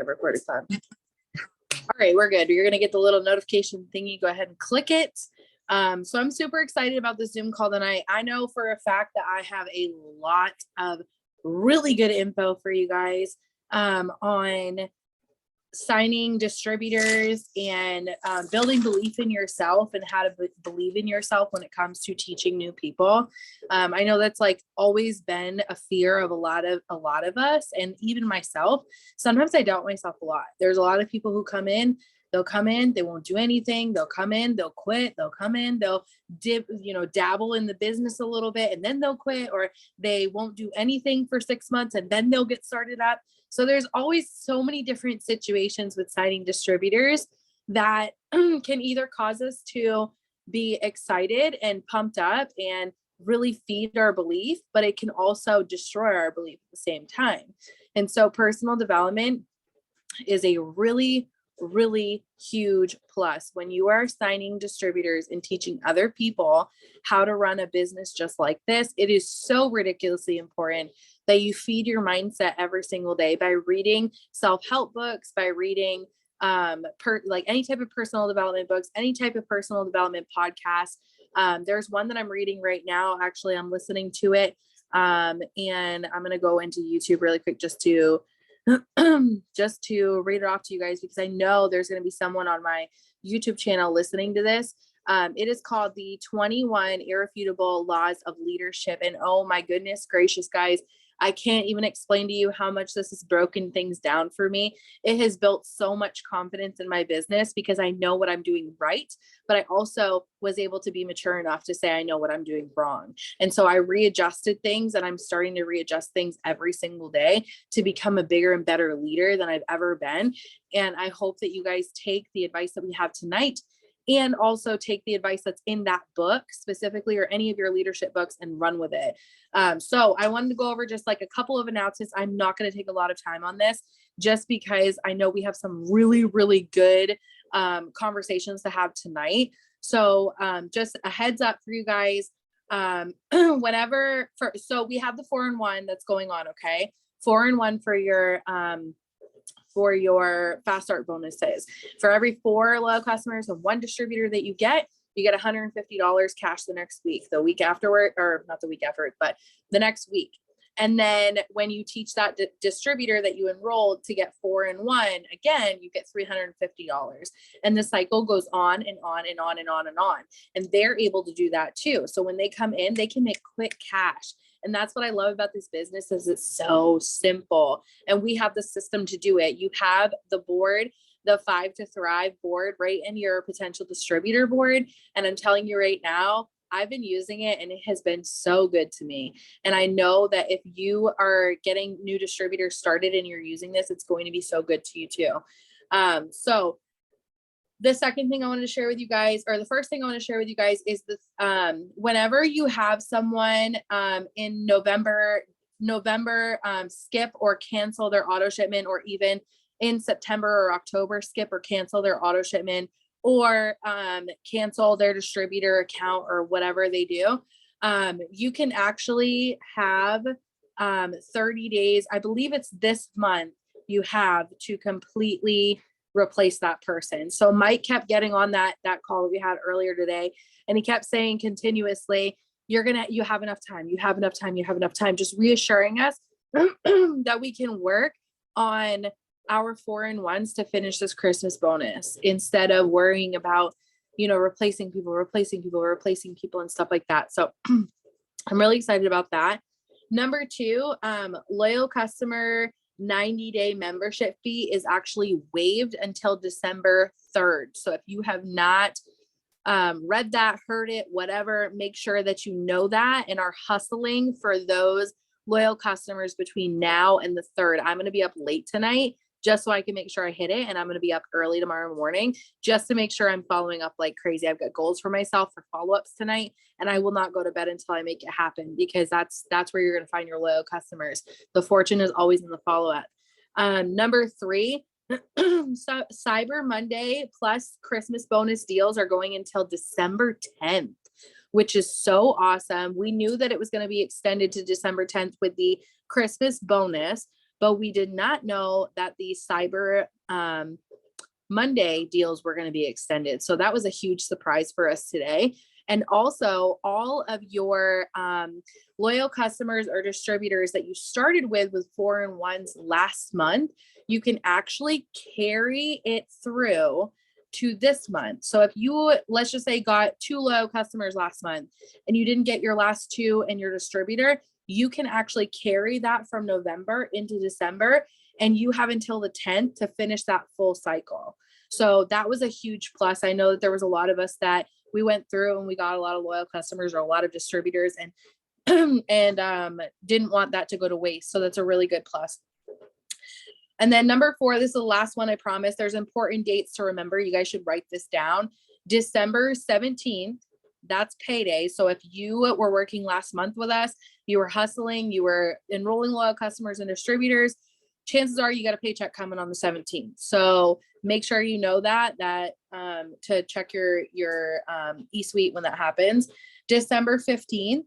recorded fun. All right, we're good. You're going to get the little notification thingy. Go ahead and click it. So I'm super excited about the Zoom call tonight. I know for a fact that I have a lot of really good info for you guys on signing distributors and building belief in yourself and how to believe in yourself when it comes to teaching new people. I know that's like always been a fear of a lot of us, and even myself. Sometimes I doubt myself a lot. There's a lot of people who come in, they'll come in, they won't do anything. They'll come in, they'll quit, they'll come in, they'll dabble in the business a little bit, and then they'll quit, or they won't do anything for 6 months and then they'll get started up. So there's always so many different situations with signing distributors that can either cause us to be excited and pumped up and really feed our belief, but it can also destroy our belief at the same time. And so personal development is a really, really huge plus when you are signing distributors and teaching other people how to run a business just like this. It is so ridiculously important that you feed your mindset every single day by reading self-help books, by reading like any type of personal development books, any type of personal development podcast. There's one that I'm reading right now. Actually, I'm listening to it. And I'm going to go into YouTube really quick just to read it off to you guys, because I know there's going to be someone on my YouTube channel listening to this. It is called the 21 Irrefutable Laws of Leadership. And oh my goodness gracious, guys, I can't even explain to you how much this has broken things down for me. It has built so much confidence in my business because I know what I'm doing right, but I also was able to be mature enough to say I know what I'm doing wrong. And so I readjusted things, and I'm starting to readjust things every single day to become a bigger and better leader than I've ever been. And I hope that you guys take the advice that we have tonight, and also take the advice that's in that book specifically, or any of your leadership books, and run with it. So I wanted to go over just like a couple of announcements. I'm not going to take a lot of time on this just because I know we have some really, really good conversations to have tonight. So just a heads up for you guys. So we have the 4-in-1 that's going on. Okay. 4-in-1 for your fast start bonuses. For every 4 loyal customers and 1 distributor that you get $150 cash the next week, the week afterward, or not the week afterward, but the next week. And then when you teach that distributor that you enrolled to get 4-in-1, again, you get $350. And the cycle goes on and on and on and on and on. And they're able to do that too. So when they come in, they can make quick cash. And that's what I love about this business, is it's so simple. And we have the system to do it. You have the board, the 5 to Thrive board, right in your potential distributor board. And I'm telling you right now, I've been using it and it has been so good to me. And I know that if you are getting new distributors started and you're using this, it's going to be so good to you too. So the second thing I wanted to share with you guys, or the first thing I want to share with you guys, is this, whenever you have someone in November skip or cancel their auto shipment, or even in September or October skip or cancel their auto shipment, or cancel their distributor account, or whatever they do, you can actually have 30 days. I believe it's this month you have to completely replace that person. So Mike kept getting on that call that we had earlier today, and he kept saying continuously, you have enough time, you have enough time, you have enough time, just reassuring us that we can work on our 4-in-1s to finish this Christmas bonus, instead of worrying about, replacing people and stuff like that. So I'm really excited about that. Number 2, loyal customer 90-day membership fee is actually waived until December 3rd. So if you have not read that, heard it, whatever, make sure that you know that and are hustling for those loyal customers between now and the 3rd. I'm going to be up late tonight just so I can make sure I hit it. And I'm going to be up early tomorrow morning just to make sure I'm following up like crazy. I've got goals for myself for follow-ups tonight, and I will not go to bed until I make it happen, because that's where you're going to find your loyal customers. The fortune is always in the follow-up. Number 3, so Cyber Monday plus Christmas bonus deals are going until December 10th, which is so awesome. We knew that it was going to be extended to December 10th with the Christmas bonus, but we did not know that the Cyber Monday deals were going to be extended. So that was a huge surprise for us today. And also all of your loyal customers or distributors that you started with 4-in-1s last month, you can actually carry it through to this month. So if you, let's just say, got 2 loyal customers last month and you didn't get your last 2 in your distributor, you can actually carry that from November into December, and you have until the 10th to finish that full cycle. So that was a huge plus. I know that there was a lot of us that we went through and we got a lot of loyal customers or a lot of distributors and didn't want that to go to waste. So that's a really good plus. And then number 4, this is the last one, I promise. There's important dates to remember. You guys should write this down. December 17th, that's payday. So if you were working last month with us, you were hustling, you were enrolling loyal customers and distributors, chances are you got a paycheck coming on the 17th. So make sure you know that to check your eSuite when that happens. December 15th,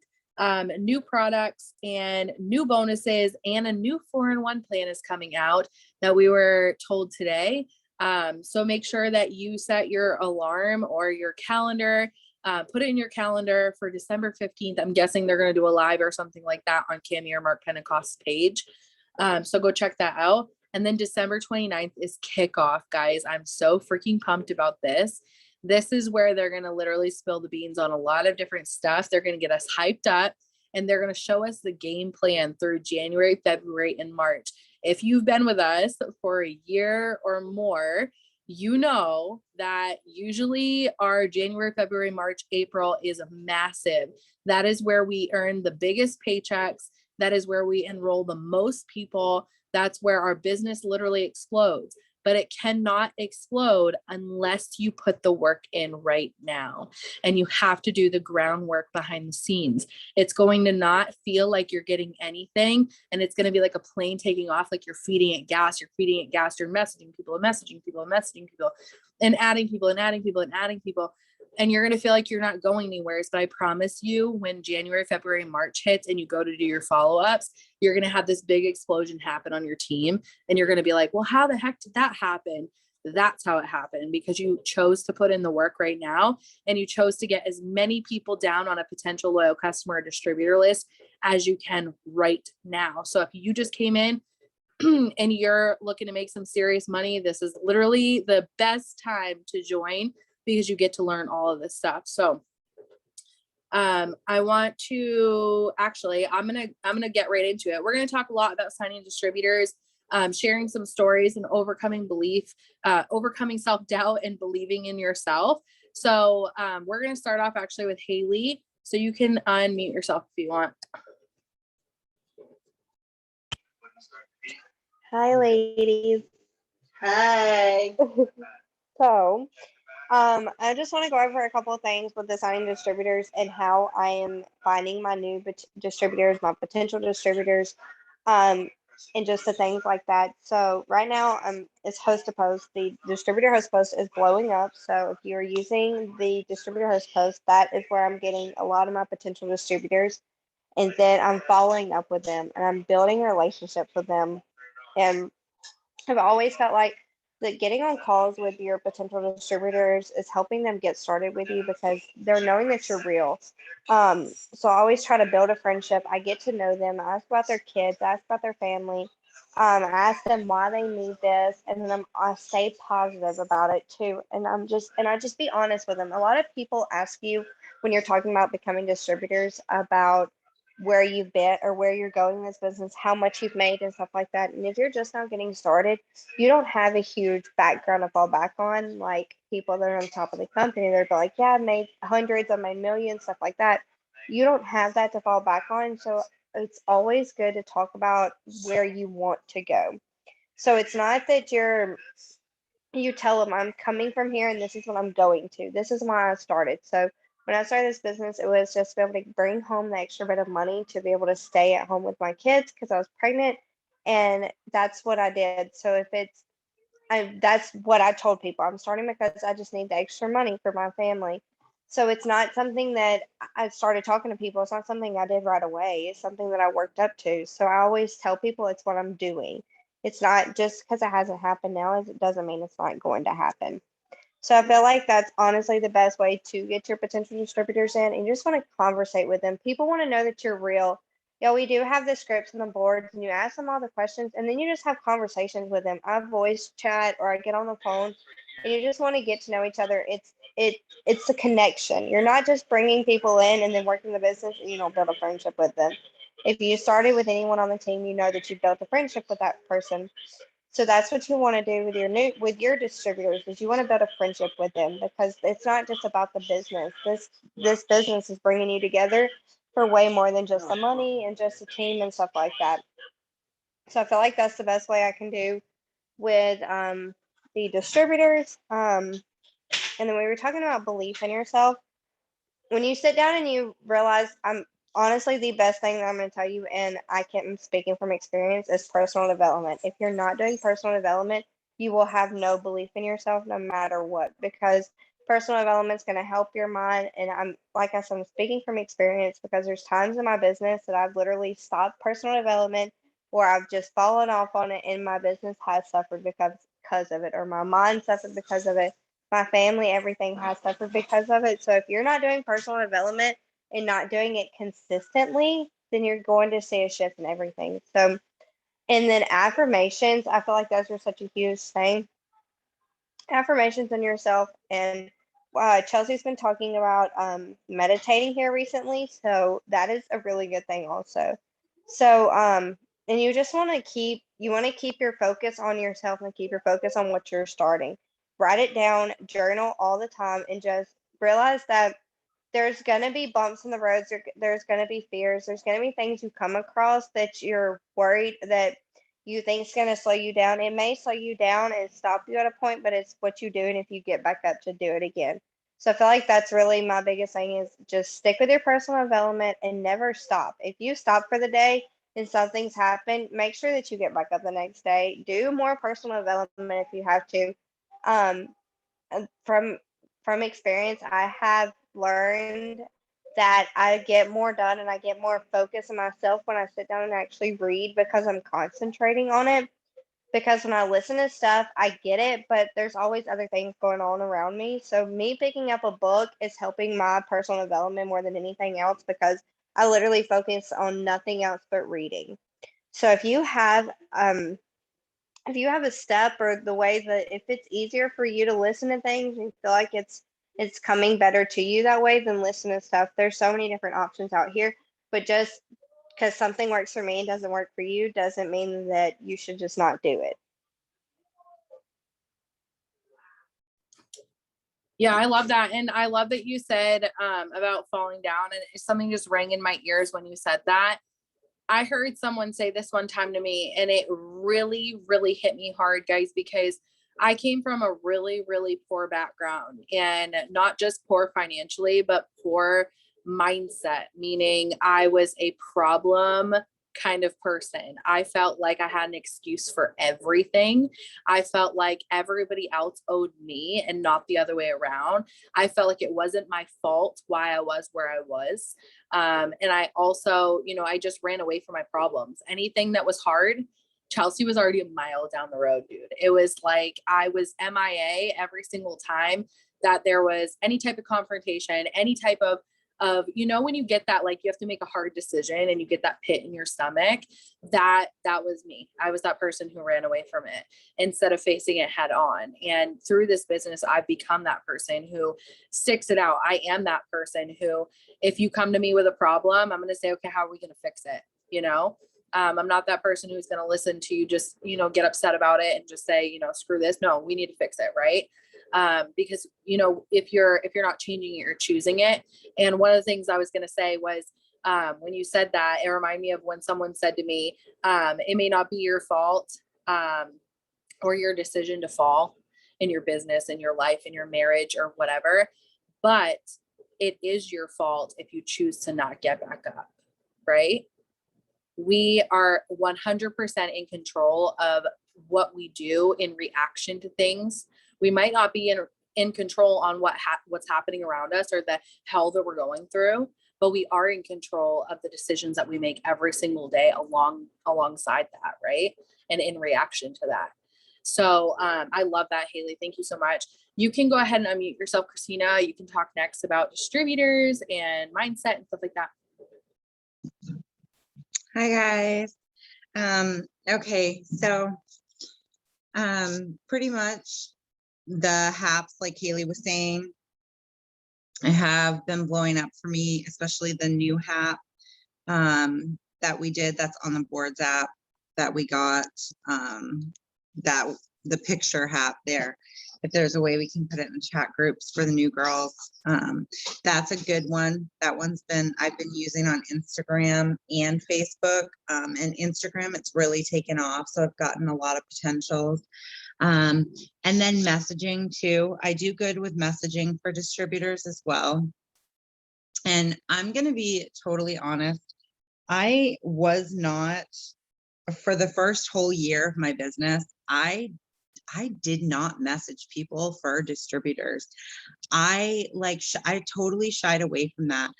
new products and new bonuses and a new 4-in-1 plan is coming out that we were told today. So make sure that you set your alarm or your calendar, put it in your calendar for December 15th. I'm guessing they're going to do a live or something like that on Cami or Mark Pentecost's page. So go check that out. And then December 29th is kickoff, guys. I'm so freaking pumped about this. This is where they're going to literally spill the beans on a lot of different stuff. They're going to get us hyped up and they're going to show us the game plan through January, February, and March. If you've been with us for a year or more, you know that usually our January, February, March, April is massive. That is where we earn the biggest paychecks. That is where we enroll the most people. That's where our business literally explodes. But it cannot explode unless you put the work in right now. And you have to do the groundwork behind the scenes. It's going to not feel like you're getting anything. And it's going to be like a plane taking off, like you're feeding it gas, you're messaging people and messaging people and messaging people and adding people and adding people and adding people. And you're going to feel like you're not going anywhere. But I promise you, when January, February, March hits and you go to do your follow-ups, you're going to have this big explosion happen on your team. And you're going to be like, well, how the heck did that happen? That's how it happened, because you chose to put in the work right now. And you chose to get as many people down on a potential loyal customer or distributor list as you can right now. So if you just came in and you're looking to make some serious money, this is literally the best time to join, because you get to learn all of this stuff. So I want to actually, I'm gonna get right into it. We're gonna talk a lot about signing distributors, sharing some stories and overcoming self-doubt and believing in yourself. So we're gonna start off actually with Haley. So you can unmute yourself if you want. Hi, ladies. Hi. So, I just want to go over a couple of things with the signing distributors and how I am finding my new distributors, my potential distributors, and just the things like that. So right now, it's host to post. The distributor host post is blowing up. So if you're using the distributor host post, that is where I'm getting a lot of my potential distributors. And then I'm following up with them and I'm building relationships with them. And I've always felt like that getting on calls with your potential distributors is helping them get started with you because they're knowing that you're real. So I always try to build a friendship. I get to know them. I ask about their kids. I ask about their family. I ask them why they need this, and then I stay positive about it too. And I just be honest with them. A lot of people ask you when you're talking about becoming distributors about where you've been or where you're going in this business, how much you've made and stuff like that. And if you're just now getting started, you don't have a huge background to fall back on, like people that are on top of the company. They're like, yeah, I made hundreds, I made millions, stuff like that. You don't have that to fall back on. So it's always good to talk about where you want to go. So it's not that you tell them I'm coming from here and this is what I'm going to. This is why I started. So when I started this business, it was just to be able to bring home the extra bit of money to be able to stay at home with my kids because I was pregnant. And that's what I did. So that's what I told people. I'm starting because I just need the extra money for my family. So it's not something that I started talking to people. It's not something I did right away. It's something that I worked up to. So I always tell people it's what I'm doing. It's not just because it hasn't happened now, it doesn't mean it's not going to happen. So I feel like that's honestly the best way to get your potential distributors in. And you just want to conversate with them. People want to know that you're real. Yeah, we do have the scripts and the boards, and you ask them all the questions, and then you just have conversations with them. I voice chat or I get on the phone, and you just want to get to know each other. It's a connection. You're not just bringing people in and then working the business, and you don't build a friendship with them. If you started with anyone on the team, you know that you built a friendship with that person. So that's what you want to do with your distributors is you want to build a friendship with them because it's not just about the business. This business is bringing you together for way more than just the money and just the team and stuff like that. So I feel like that's the best way I can do with the distributors. And then we were talking about belief in yourself. When you sit down and you realize I'm honestly the best thing that I'm going to tell you, and I'm speaking from experience, is personal development. If you're not doing personal development, you will have no belief in yourself no matter what, because personal development is going to help your mind. And I'm, like I said, I'm speaking from experience because there's times in my business that I've literally stopped personal development or I've just fallen off on it and my business has suffered because of it, or my mind suffered because of it, my family, everything has suffered because of it. So if you're not doing personal development and not doing it consistently, then you're going to see a shift in everything. So, and then affirmations, I feel like those are such a huge thing. Affirmations on yourself. And Chelsea's been talking about meditating here recently. So that is a really good thing also. So, and you just want to keep your focus on yourself and keep your focus on what you're starting. Write it down, journal all the time, and just realize that there's going to be bumps in the roads. There's going to be fears. There's going to be things you come across that you're worried that you think is going to slow you down. It may slow you down and stop you at a point, but it's what you do. And if you get back up to do it again. So I feel like that's really my biggest thing is just stick with your personal development and never stop. If you stop for the day and something's happened, make sure that you get back up the next day. Do more personal development if you have to. Um, from experience, I have learned that I get more done and I get more focus on myself when I sit down and actually read because I'm concentrating on it. Because when I listen to stuff, I get it, but there's always other things going on around me. So me picking up a book is helping my personal development more than anything else because I literally focus on nothing else but reading. So if you have a step or the way that if it's easier for you to listen to things and feel like it's coming better to you that way than listen to stuff, there's so many different options out here. But just because something works for me and doesn't work for you doesn't mean that you should just not do it. Yeah, I love that. And I love that you said about falling down, and something just rang in my ears when you said that. I heard someone say this one time to me, and it really, really hit me hard, guys, because I came from a really, really poor background, and not just poor financially, but poor mindset, meaning I was a problem kind of person. I felt like I had an excuse for everything. I felt like everybody else owed me and not the other way around. I felt like it wasn't my fault why I was where I was. And I also, I just ran away from my problems. Anything that was hard, Chelsea was already a mile down the road, dude. It was like I was MIA every single time that there was any type of confrontation, any type of when you get that, like you have to make a hard decision and you get that pit in your stomach, that was me. I was that person who ran away from it instead of facing it head on. And through this business, I've become that person who sticks it out. I am that person who, if you come to me with a problem, I'm going to say, okay, how are we going to fix it? I'm not that person who's going to listen to you just, get upset about it and just say, screw this. No, we need to fix it. Right. Because, if you're not changing it, you're choosing it. And one of the things I was going to say was, when you said that, it reminded me of when someone said to me, it may not be your fault, or your decision to fall in your business, in your life, in your marriage or whatever, but it is your fault if you choose to not get back up. Right. We are 100% in control of what we do in reaction to things. We might not be in control on what's happening around us or the hell that we're going through, but we are in control of the decisions that we make every single day alongside that, right? And in reaction to that. So I love that, Haley. Thank you so much. You can go ahead and unmute yourself, Christina. You can talk next about distributors and mindset and stuff like that. Hi guys. Okay, so pretty much the haps, like Haley was saying, have been blowing up for me, especially the new hap that we did, that's on the boards app that we got, that the picture hap there. If there's a way we can put it in chat groups for the new girls, that's a good one. That one's I've been using on Instagram and Facebook, and Instagram, it's really taken off. So I've gotten a lot of potentials. And then messaging too. I do good with messaging for distributors as well. And I'm going to be totally honest. I was not, for the first whole year of my business, I did not message people for distributors. I totally shied away from that.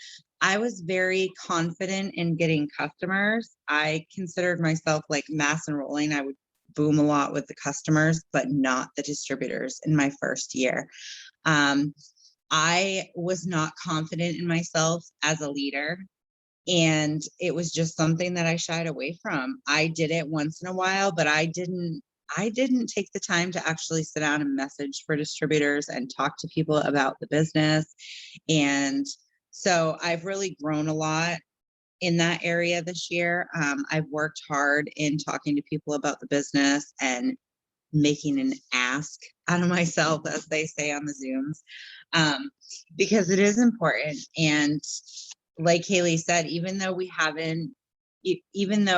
I was very confident in getting customers. I considered myself like mass enrolling. I would boom a lot with the customers, but not the distributors in my first year. I was not confident in myself as a leader. And it was just something that I shied away from. I did it once in a while, but I didn't take the time to actually sit down and message for distributors and talk to people about the business. And so I've really grown a lot in that area this year. I've worked hard in talking to people about the business and making an ask out of myself, as they say on the Zooms, because it is important. And like Haley said, even though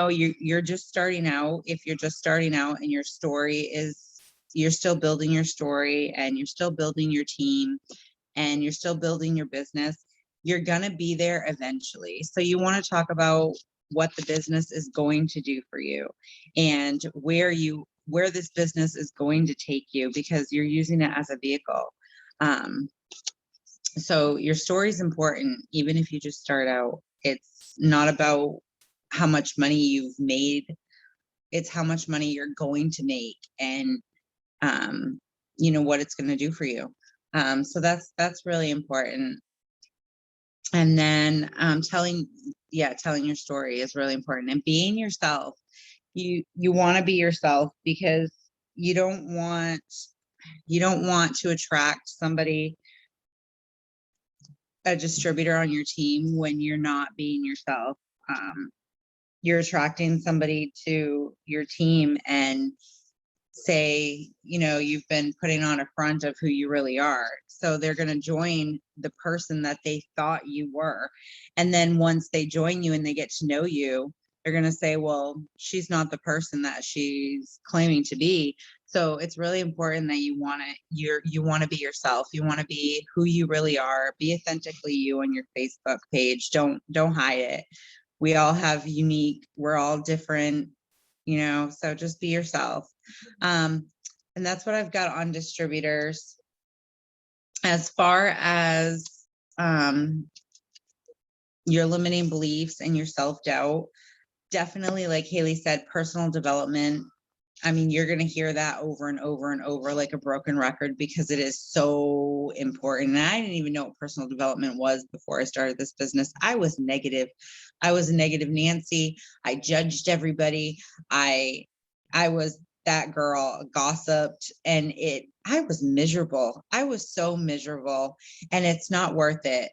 you're just starting out, if you're just starting out and you're still building your story and you're still building your team and you're still building your business, you're going to be there eventually. So you want to talk about what the business is going to do for you and where this business is going to take you, because you're using it as a vehicle. So your story is important, even if you just start out. It's not about how much money you've made. It's how much money you're going to make and, what it's going to do for you. So that's really important. And then telling your story is really important, and being yourself. You want to be yourself, because you don't want to attract a distributor on your team when you're not being yourself. You're attracting somebody to your team and say, you've been putting on a front of who you really are. So they're going to join the person that they thought you were. And then once they join you and they get to know you, they're going to say, well, she's not the person that she's claiming to be. So it's really important that you want to be yourself. You want to be who you really are. Be authentically you on your Facebook page. Don't hide it. We all have we're all different, so just be yourself. And that's what I've got on distributors. As far as your limiting beliefs and your self-doubt, definitely, like Haley said, personal development. I mean, you're going to hear that over and over and over like a broken record, because it is so important. And I didn't even know what personal development was before I started this business. I was negative. I was a negative Nancy. I judged everybody. I was that girl, gossiped, and I was miserable. I was so miserable, and it's not worth it.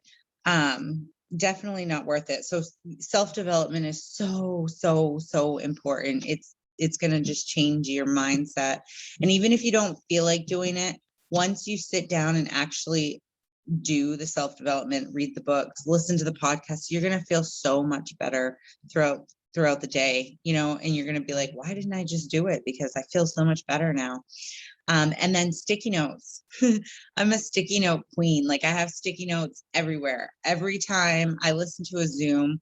Definitely not worth it. So self-development is so, so, so important. It's going to just change your mindset. And even if you don't feel like doing it, once you sit down and actually do the self-development, read the books, listen to the podcasts, you're going to feel so much better throughout the day, and you're going to be like, why didn't I just do it? Because I feel so much better now. And then sticky notes. I'm a sticky note queen. Like, I have sticky notes everywhere. Every time I listen to a Zoom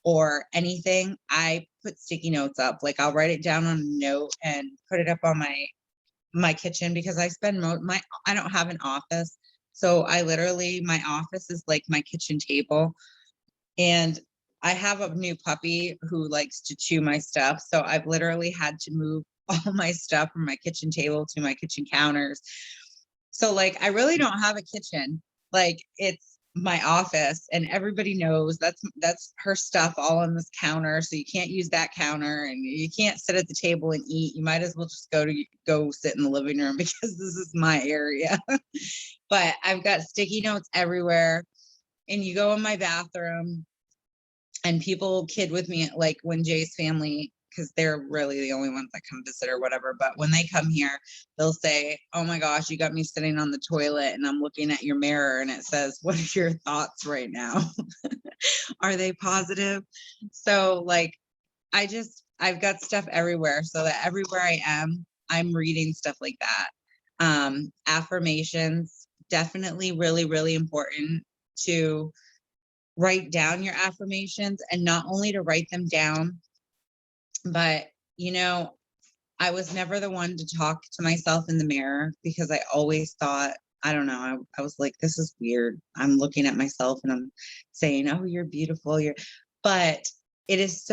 or anything, I put sticky notes up. Like, I'll write it down on a note and put it up on my kitchen because I spend I don't have an office. So I literally, my office is like my kitchen table. And I have a new puppy who likes to chew my stuff. So I've literally had to move all my stuff from my kitchen table to my kitchen counters. So like, I really don't have a kitchen. Like it's my office, and everybody knows that's her stuff all on this counter. So you can't use that counter, and you can't sit at the table and eat. You might as well just go sit in the living room because this is my area. But I've got sticky notes everywhere. And you go in my bathroom and people kid with me, like when Jay's family, because they're really the only ones that come visit or whatever. But when they come here, they'll say, oh my gosh, you got me sitting on the toilet and I'm looking at your mirror and it says, what are your thoughts right now? Are they positive? So like, I've got stuff everywhere so that everywhere I am, I'm reading stuff like that. Affirmations, definitely really, really important to write down your affirmations, and not only to write them down, but I was never the one to talk to myself in the mirror because I always thought, I don't know, I was like, this is weird. I'm looking at myself and I'm saying, oh, you're beautiful. But it's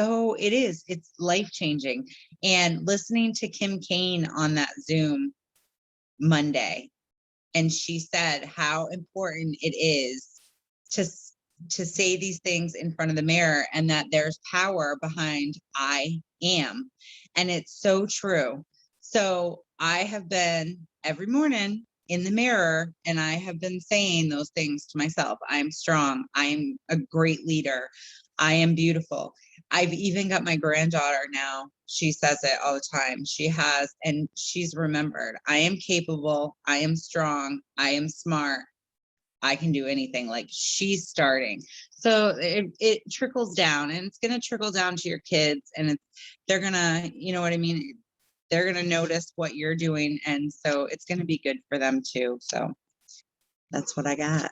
life changing. And listening to Kim Kane on that Zoom Monday, and she said how important it is to say these things in front of the mirror, and that there's power behind I am. And it's so true. So I have been every morning in the mirror and I have been saying those things to myself. I'm strong. I'm a great leader. I am beautiful. I've even got my granddaughter now. She says it all the time. And she's remembered. I am capable. I am strong. I am smart. I can do anything. Like, she's starting. So it trickles down, and it's going to trickle down to your kids, and they're going to, you know what I mean? They're going to notice what you're doing. And so it's going to be good for them too. So that's what I got.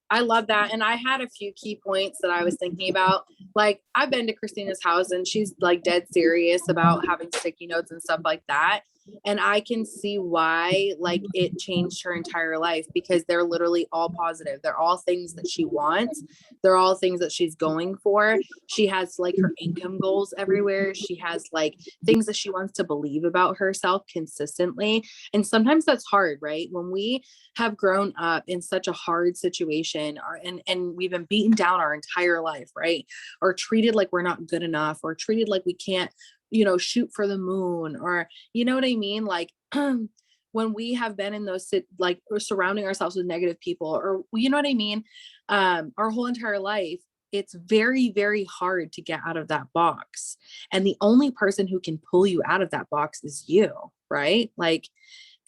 I love that. And I had a few key points that I was thinking about. Like, I've been to Christina's house and she's like dead serious about having sticky notes and stuff like that. And I can see why, like, it changed her entire life, because they're literally all positive. They're all things that she wants. They're all things that she's going for. She has like her income goals everywhere. She has like things that she wants to believe about herself consistently. And sometimes that's hard, right? When we have grown up in such a hard situation, and we've been beaten down our entire life, right? Or treated like we're not good enough, or treated like we can't, shoot for the moon, or, you know what I mean? Like, when we have been in those, like, we're surrounding ourselves with negative people, or, you know what I mean? Our whole entire life, it's very, very hard to get out of that box. And the only person who can pull you out of that box is you, right? Like,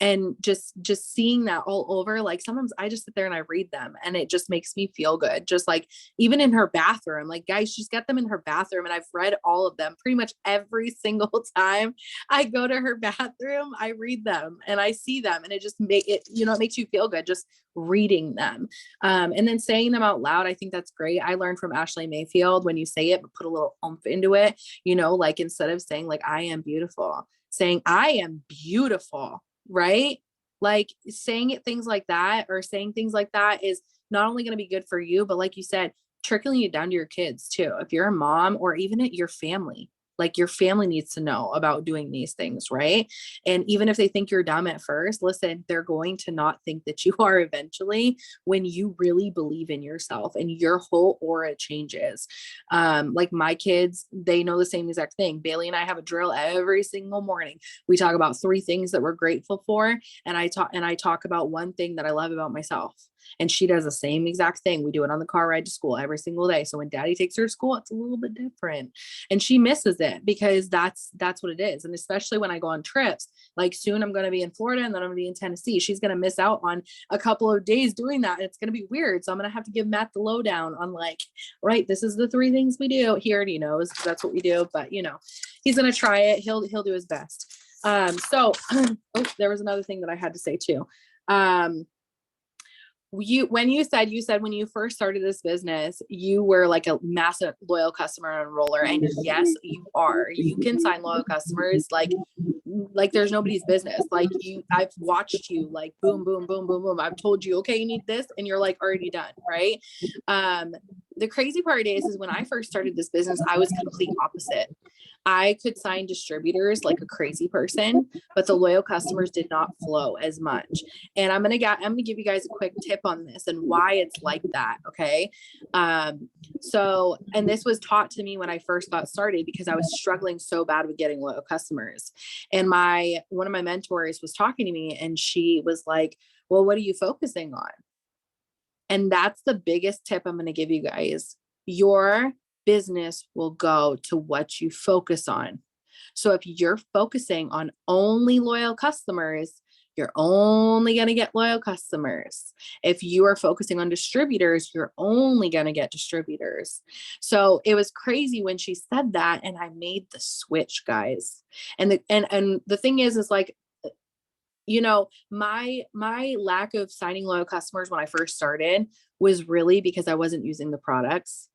and just seeing that all over, like, sometimes I just sit there and I read them and it just makes me feel good. Just like, even in her bathroom, like, guys, she's got them in her bathroom, and I've read all of them pretty much every single time I go to her bathroom. I read them and I see them, and it just it makes you feel good just reading them. And then saying them out loud, I think that's great. I learned from Ashley Mayfield, when you say it but put a little oomph into it, like, instead of saying like I am beautiful, saying I am beautiful, right? Like, saying things like that, or saying things like that, is not only going to be good for you, but like you said, trickling it down to your kids too. If you're a mom, or even at your family, like, your family needs to know about doing these things, right? And even if they think you're dumb at first, listen, they're going to not think that you are eventually, when you really believe in yourself and your whole aura changes. Like, my kids, they know the same exact thing. Bailey and I have a drill every single morning. We talk about 3 things that we're grateful for, and I talk about 1 thing that I love about myself. And she does the same exact thing. We do it on the car ride to school every single day. So when daddy takes her to school, it's a little bit different, and she misses it, because that's what it is. And especially when I go on trips, like, soon I'm going to be in Florida, and then I'm going to be in Tennessee. She's going to miss out on a couple of days doing that. And it's going to be weird. So I'm going to have to give Matt the lowdown on, like, right, this is the 3 things we do. He already knows, because that's what we do, but he's going to try it. He'll do his best. So there was another thing that I had to say too. when you said when you first started this business, you were like a massive loyal customer enroller. And yes, you are. You can sign loyal customers like there's nobody's business. Like I've watched you like boom, boom, boom, boom, boom. I've told you, okay, you need this, and you're like already done, right? The crazy part is when I first started this business, I was complete opposite. I could sign distributors like a crazy person, but the loyal customers did not flow as much. And I'm gonna give you guys a quick tip on this and why it's like that. Okay. So, and this was taught to me when I first got started because I was struggling so bad with getting loyal customers. And one of my mentors was talking to me and she was like, well, what are you focusing on? And that's the biggest tip I'm going to give you guys. Your business will go to what you focus on. So if you're focusing on only loyal customers, you're only going to get loyal customers. If you are focusing on distributors, you're only going to get distributors. So it was crazy when she said that, and I made the switch, guys. And the thing is like, you know, my lack of signing loyal customers when I first started was really because I wasn't using the products.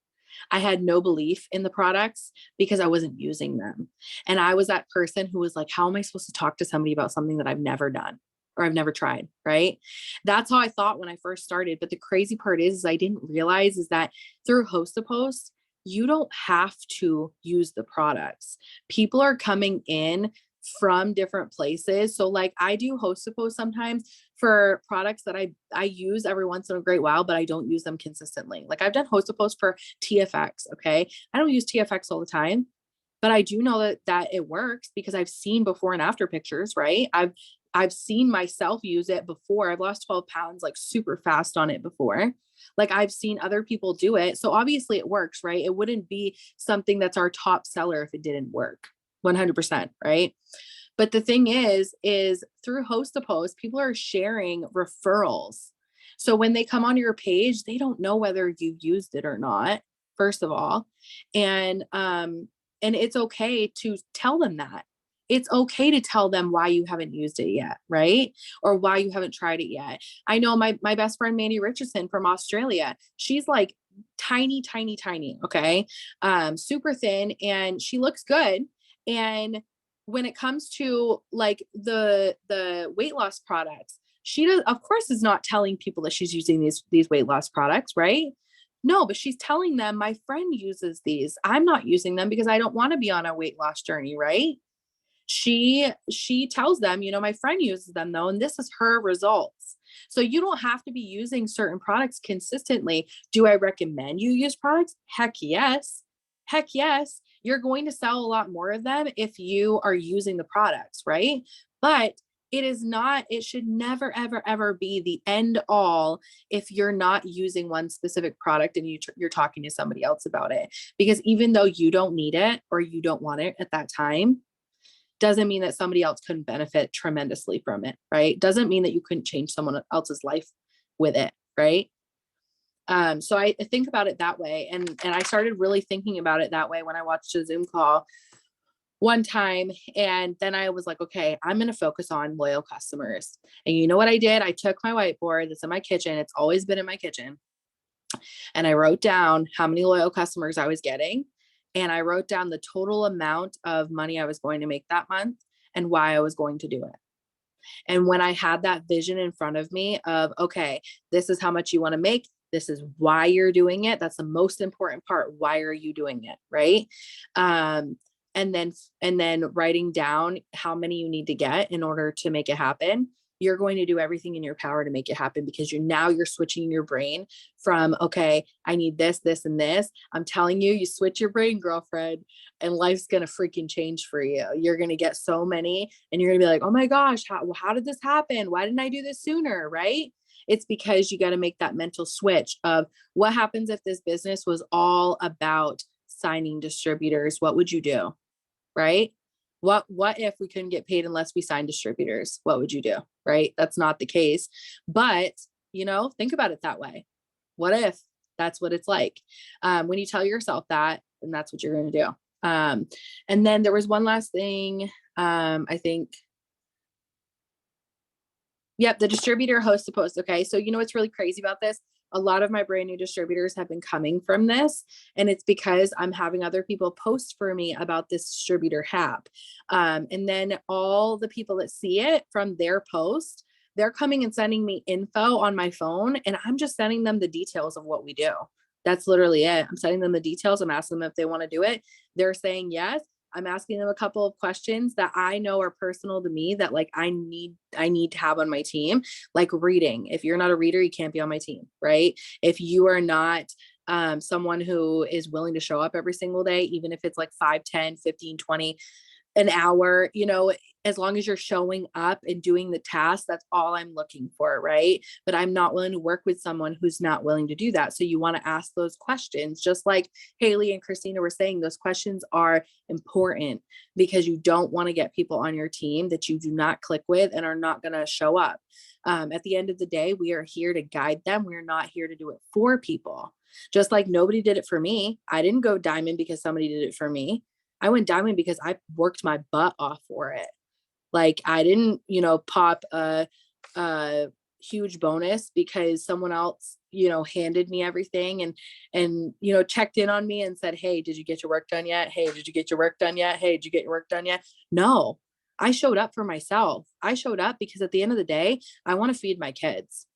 I had no belief in the products because I wasn't using them. And I was that person who was like, how am I supposed to talk to somebody about something that I've never done or I've never tried, right? That's how I thought when I first started. But the crazy part is I didn't realize is that through Host to Post, you don't have to use the products. People are coming in from different places. So like I do Host to Post sometimes for products that I use every once in a great while, but I don't use them consistently. Like I've done Host to Post for TFX. Okay. I don't use TFX all the time, but I do know that it works because I've seen before and after pictures, right? I've seen myself use it before. I've lost 12 pounds like super fast on it before. Like I've seen other people do it. So obviously it works, right? It wouldn't be something that's our top seller if it didn't work 100%, right? But the thing is through Host to Post, people are sharing referrals. So when they come onto your page, they don't know whether you used it or not, first of all. And it's okay to tell them that. It's okay to tell them why you haven't used it yet, right? Or why you haven't tried it yet. I know my best friend, Mandy Richardson from Australia, she's like tiny, tiny, tiny, okay? Super thin, and she looks good. And when it comes to like the weight loss products, she does, of course, is not telling people that she's using these weight loss products, right? No, but she's telling them my friend uses these. I'm not using them because I don't want to be on a weight loss journey, right? She tells them, you know, my friend uses them though, and this is her results. So you don't have to be using certain products consistently. Do I recommend you use products? Heck yes. Heck yes. You're going to sell a lot more of them if you are using the products, right? But it should never, ever, ever be the end all if you're not using one specific product and you're talking to somebody else about it. Because even though you don't need it or you don't want it at that time, doesn't mean that somebody else couldn't benefit tremendously from it, right? Doesn't mean that you couldn't change someone else's life with it, right? So I think about it that way. And I started really thinking about it that way when I watched a Zoom call one time. And then I was like, okay, I'm going to focus on loyal customers. And you know what I did? I took my whiteboard that's in my kitchen. It's always been in my kitchen. And I wrote down how many loyal customers I was getting. And I wrote down the total amount of money I was going to make that month and why I was going to do it. And when I had that vision in front of me of, okay, this is how much you want to make. This is why you're doing it. That's the most important part. Why are you doing it? Right. And then writing down how many you need to get in order to make it happen. You're going to do everything in your power to make it happen because you're switching your brain from, okay, I need this, this, and this. I'm telling you, you switch your brain, girlfriend, and life's going to freaking change for you. You're going to get so many and you're going to be like, oh my gosh, how did this happen? Why didn't I do this sooner? Right? It's because you got to make that mental switch of what happens if this business was all about signing distributors? What would you do? Right? What if we couldn't get paid unless we signed distributors? What would you do? Right? That's not the case. But, think about it that way. What if that's what it's like? When you tell yourself that, then that's what you're going to do. And then there was one last thing. I think Yep, the distributor hosts the post. Okay, so you know what's really crazy about this? A lot of my brand new distributors have been coming from this, and it's because I'm having other people post for me about this distributor app. And then all the people that see it from their post, they're coming and sending me info on my phone, and I'm just sending them the details of what we do. That's literally it. I'm sending them the details. I'm asking them if they want to do it. They're saying yes. I'm asking them a couple of questions that I know are personal to me that like I need to have on my team, like reading. If you're not a reader, you can't be on my team, right? If you are not someone who is willing to show up every single day, even if it's like 5, 10, 15, 20, an hour, you know, as long as you're showing up and doing the task, that's all I'm looking for, right? But I'm not willing to work with someone who's not willing to do that. So you want to ask those questions, just like Haley and Christina were saying, those questions are important because you don't want to get people on your team that you do not click with and are not going to show up. At the end of the day, we are here to guide them. We're not here to do it for people. Just like nobody did it for me. I didn't go diamond because somebody did it for me. I went diamond because I worked my butt off for it. Like I didn't, you know, pop a huge bonus because someone else, you know, handed me everything and, you know, checked in on me and said, hey, did you get your work done yet? Hey, did you get your work done yet? Hey, did you get your work done yet? No, I showed up for myself. I showed up because at the end of the day, I want to feed my kids.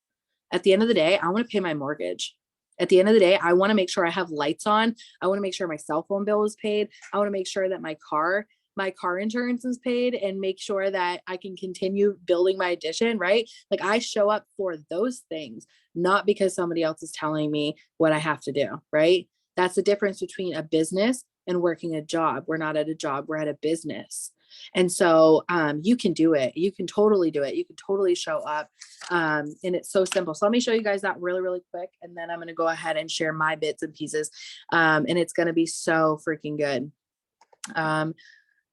At the end of the day, I want to pay my mortgage. At the end of the day, I want to make sure I have lights on. I want to make sure my cell phone bill is paid. I want to make sure that my car insurance is paid and make sure that I can continue building my addition, right? Like I show up for those things, not because somebody else is telling me what I have to do, right? That's the difference between a business and working a job. We're not at a job, we're at a business. And so you can do it. You can totally do it. You can totally show up. And it's so simple. So let me show you guys that really, really quick. And then I'm going to go ahead and share my bits and pieces. And it's going to be so freaking good.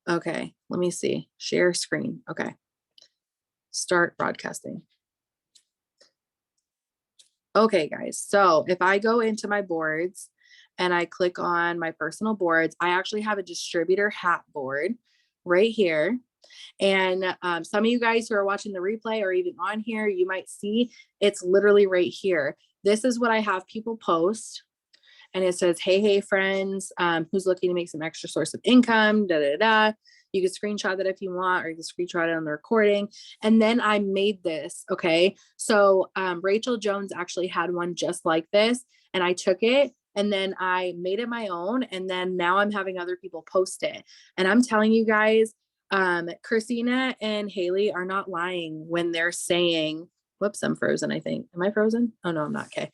Okay, let me see. Share screen. Okay. Start broadcasting. Okay, guys. So if I go into my boards and I click on my personal boards, I actually have a distributor hat board right here. And some of you guys who are watching the replay or even on here, you might see it's literally right here. This is what I have people post. And it says, hey, friends, who's looking to make some extra source of income, da, da, da. You can screenshot that if you want, or you can screenshot it on the recording. And then I made this, okay? So Rachel Jones actually had one just like this, and I took it and then I made it my own. And then now I'm having other people post it. And I'm telling you guys, Christina and Haley are not lying when they're saying, whoops, I'm frozen, I think. Am I frozen? Oh no, I'm not. Okay.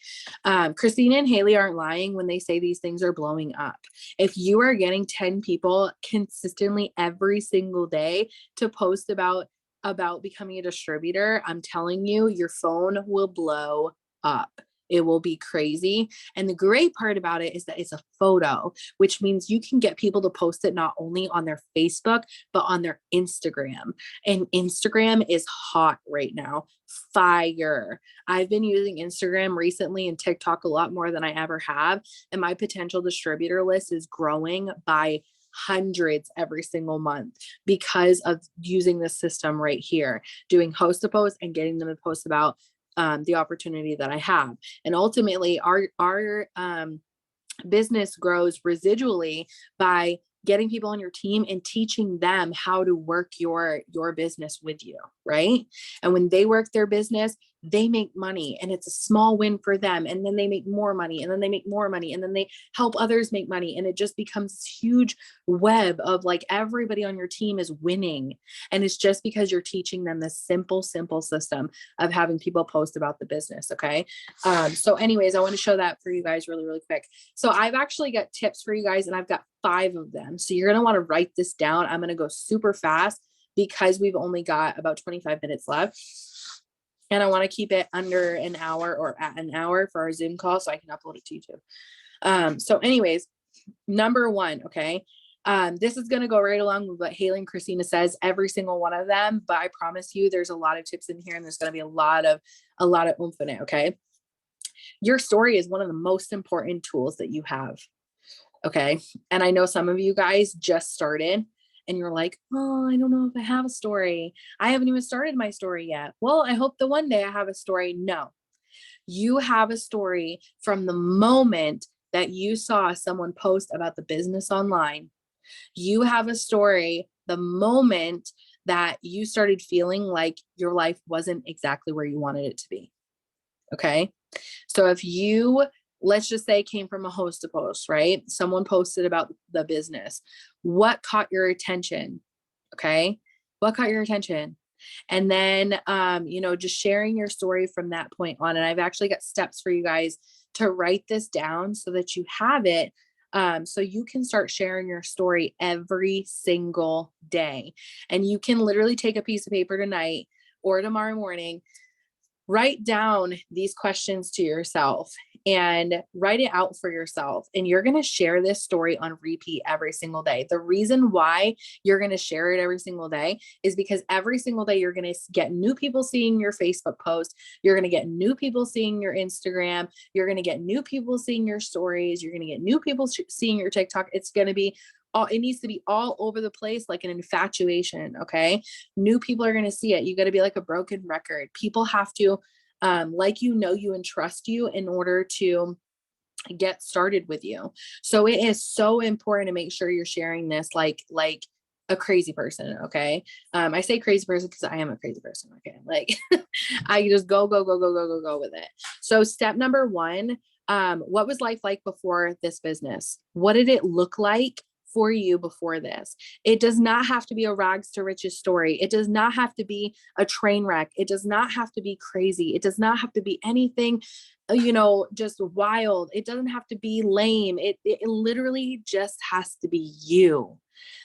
Christina and Haley aren't lying when they say these things are blowing up. If you are getting 10 people consistently every single day to post about becoming a distributor, I'm telling you, your phone will blow up. It will be crazy. And the great part about it is that it's a photo, which means you can get people to post it not only on their Facebook, but on their Instagram. And Instagram is hot right now. Fire. I've been using Instagram recently and TikTok a lot more than I ever have. And my potential distributor list is growing by hundreds every single month because of using this system right here, doing host to post and getting them to post about the opportunity that I have. And ultimately our business grows residually by getting people on your team and teaching them how to work your business with you, right? And when they work their business, they make money and it's a small win for them. And then they make more money and then they make more money and then they help others make money. And it just becomes this huge web of like everybody on your team is winning. And it's just because you're teaching them this simple system of having people post about the business. Okay. So anyways, I want to show that for you guys really, really quick. So I've actually got tips for you guys and I've got 5 of them. So you're going to want to write this down. I'm going to go super fast because we've only got about 25 minutes left. And I want to keep it under an hour or at an hour for our Zoom call so I can upload it to YouTube. So anyways, number 1, okay. This is going to go right along with what Haley and Christina says, every single one of them, but I promise you there's a lot of tips in here and there's going to be a lot of oomph in it, okay. Your story is one of the most important tools that you have. Okay. And I know some of you guys just started and you're like, oh, I don't know if I have a story. I haven't even started my story yet. Well, I hope that one day I have a story. No, you have a story from the moment that you saw someone post about the business online. You have a story the moment that you started feeling like your life wasn't exactly where you wanted it to be. Okay. So if you, let's just say, came from a host to post, right? Someone posted about the business. What caught your attention? Okay. What caught your attention? And then, just sharing your story from that point on. And I've actually got steps for you guys to write this down so that you have it. So you can start sharing your story every single day. And you can literally take a piece of paper tonight or tomorrow morning, write down these questions to yourself and write it out for yourself. And you're going to share this story on repeat every single day. The reason why you're going to share it every single day is because every single day you're going to get new people seeing your Facebook post. You're going to get new people seeing your Instagram. You're going to get new people seeing your stories. You're going to get new people seeing your TikTok. It's going to be it needs to be all over the place, like an infatuation. Okay. New people are going to see it. You got to be like a broken record. People have to, you and trust you in order to get started with you. So it is so important to make sure you're sharing this like a crazy person. Okay. I say crazy person because I am a crazy person. Okay. Like I just go with it. So step number one, what was life like before this business? What did it look like for you before this? It does not have to be a rags to riches story. It does not have to be a train wreck. It does not have to be crazy. It does not have to be anything, just wild. It doesn't have to be lame. It literally just has to be you.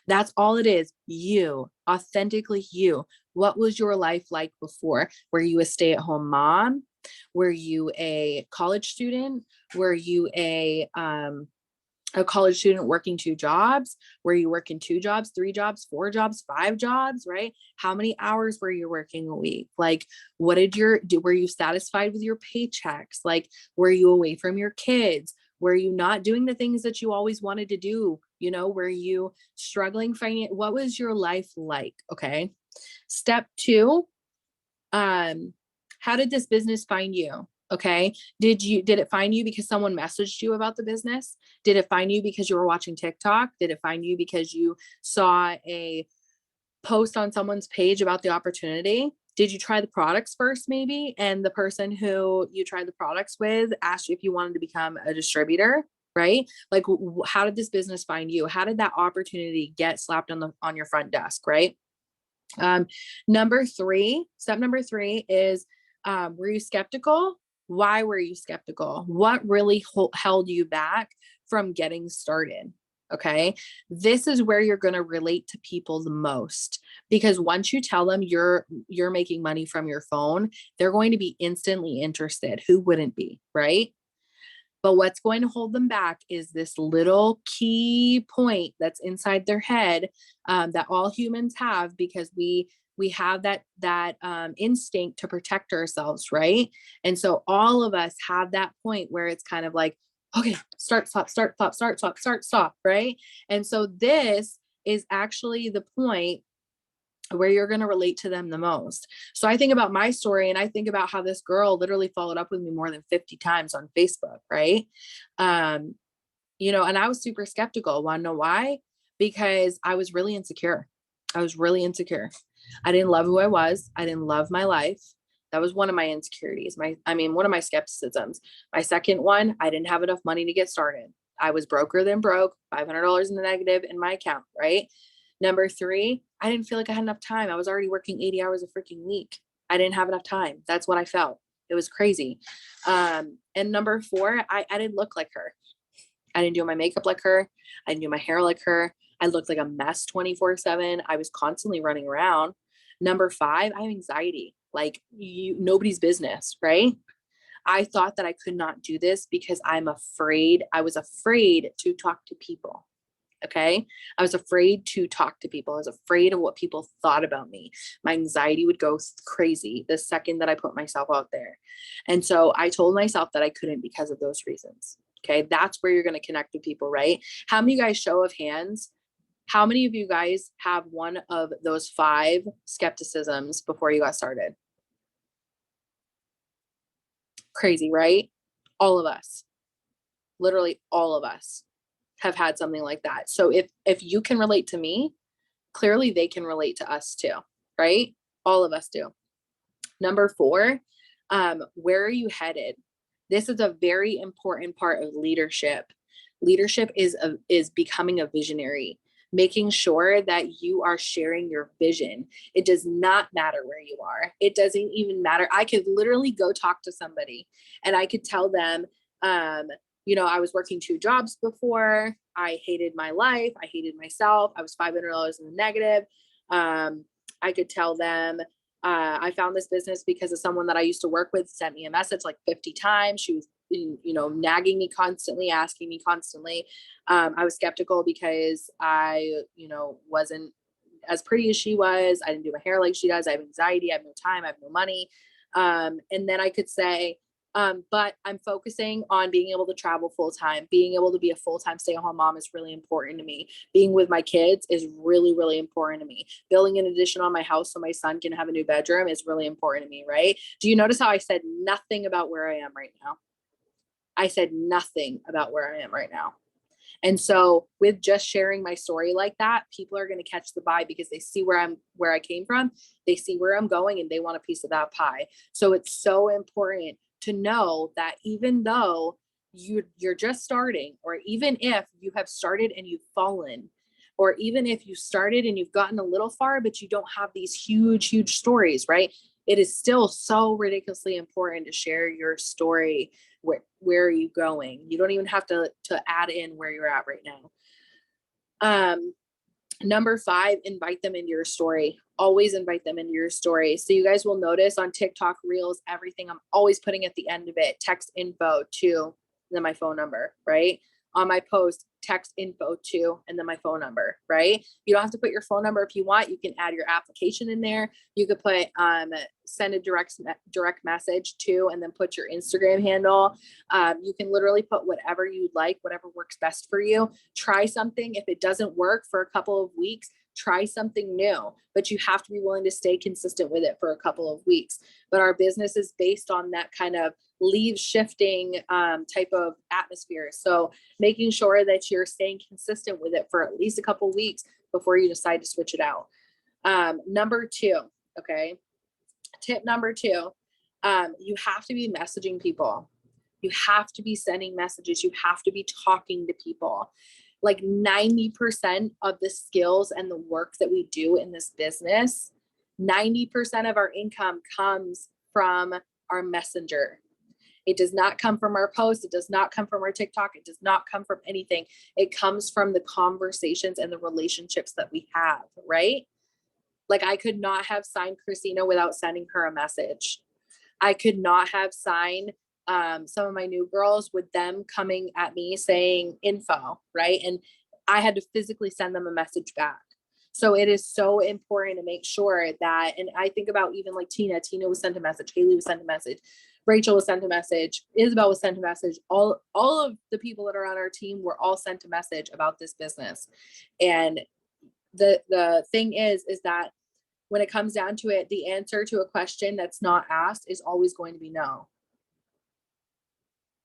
That's all it is. You, authentically you. What was your life like before? Were you a stay-at-home mom? Were you a college student? Were you a college student working 2 jobs? Were you working 2 jobs, 3 jobs, 4 jobs, 5 jobs, right? How many hours were you working a week? Like, were you satisfied with your paychecks? Like, were you away from your kids? Were you not doing the things that you always wanted to do? Were you struggling what was your life like? Okay. Step 2, how did this business find you? Okay. Did it find you because someone messaged you about the business? Did it find you because you were watching TikTok? Did it find you because you saw a post on someone's page about the opportunity? Did you try the products first maybe? And the person who you tried the products with asked you if you wanted to become a distributor, right? Like, how did this business find you? How did that opportunity get slapped on your front desk, right? Step number 3 is, were you skeptical? Why were you skeptical? What really held you back from getting started? Okay. This is where you're going to relate to people the most, because once you tell them you're making money from your phone, they're going to be instantly interested. Who wouldn't be, right? But what's going to hold them back is this little key point that's inside their head, that all humans have, because we have that instinct to protect ourselves, right? And so all of us have that point where it's kind of like, okay, start, stop, right? And so this is actually the point where you're going to relate to them the most. So I think about my story, and I think about how this girl literally followed up with me more than 50 times on Facebook, right? And I was super skeptical. Want to know why? Because I was really insecure. I didn't love who I was. I didn't love my life. That was one of my insecurities. One of my skepticisms. My second one, I didn't have enough money to get started. I was broker than broke, $500 in the negative in my account, right? Number 3, I didn't feel like I had enough time. I was already working 80 hours a freaking week. I didn't have enough time. That's what I felt. It was crazy. And number 4, I didn't look like her. I didn't do my makeup like her. I didn't do my hair like her. I looked like a mess 24/7. I was constantly running around. Number 5, I have anxiety, like nobody's business, right? I thought that I could not do this because I was afraid to talk to people. Okay. I was afraid to talk to people. I was afraid of what people thought about me. My anxiety would go crazy the second that I put myself out there. And so I told myself that I couldn't because of those reasons. Okay. That's where you're going to connect with people, right? How many guys, show of hands, How many of you guys have one of those 5 skepticisms before you got started? Crazy, right? All of us, literally all of us have had something like that. So if you can relate to me, clearly they can relate to us too, right? All of us do. Number 4, where are you headed? This is a very important part of leadership. Leadership is becoming a visionary, making sure that you are sharing your vision. It does not matter where you are. It doesn't even matter. I could literally go talk to somebody and I could tell them, I was working 2 jobs before. I hated my life. I hated myself. I was $500 in the negative. I could tell them, I found this business because of someone that I used to work with sent me a message like 50 times. She was, nagging me constantly, asking me constantly. I was skeptical because I, wasn't as pretty as she was. I didn't do my hair like she does. I have anxiety. I have no time. I have no money. And then I could say, but I'm focusing on being able to travel full time. Being able to be a full-time stay-at-home mom is really important to me. Being with my kids is really, really important to me. Building an addition on my house so my son can have a new bedroom is really important to me, right? Do you notice how I said nothing about where I am right now? I said nothing about where I am right now. And so with just sharing my story like that, people are going to catch the vibe because they see where I came from. They see where I'm going and they want a piece of that pie. So it's so important to know that even though you're just starting, or even if you have started and you've fallen, or even if you started and you've gotten a little far, but you don't have these huge, huge stories, right? It is still so ridiculously important to share your story. Where are you going? You don't even have to add in where you're at right now. Number 5, invite them into your story. Always invite them into your story. So you guys will notice on TikTok Reels, everything I'm always putting at the end of it, text info to, then my phone number, right? On my post, text info to, and then my phone number, right? You don't have to put your phone number if you want. You can add your application in there. You could put, send a direct message to, and then put your Instagram handle. You can literally put whatever you'd like, whatever works best for you. Try something. If it doesn't work for a couple of weeks, try something new, but you have to be willing to stay consistent with it for a couple of weeks. But our business is based on that kind of leave shifting type of atmosphere. So making sure that you're staying consistent with it for at least a couple of weeks before you decide to switch it out. Number 2, okay. Tip number 2, you have to be messaging people. You have to be sending messages. You have to be talking to people. Like 90% of the skills and the work that we do in this business, 90% of our income comes from our messenger. It does not come from our posts. It does not come from our TikTok. It does not come from anything. It comes from the conversations and the relationships that we have, right? Like I could not have signed Christina without sending her a message. I could not have signed some of my new girls with them coming at me saying info, right? And I had to physically send them a message back. So it is so important to make sure that, and I think about even like Tina was sent a message, Haley was sent a message, Rachel was sent a message, Isabel was sent a message. All of the people that are on our team were all sent a message about this business. And the thing is that when it comes down to it, the answer to a question that's not asked is always going to be no.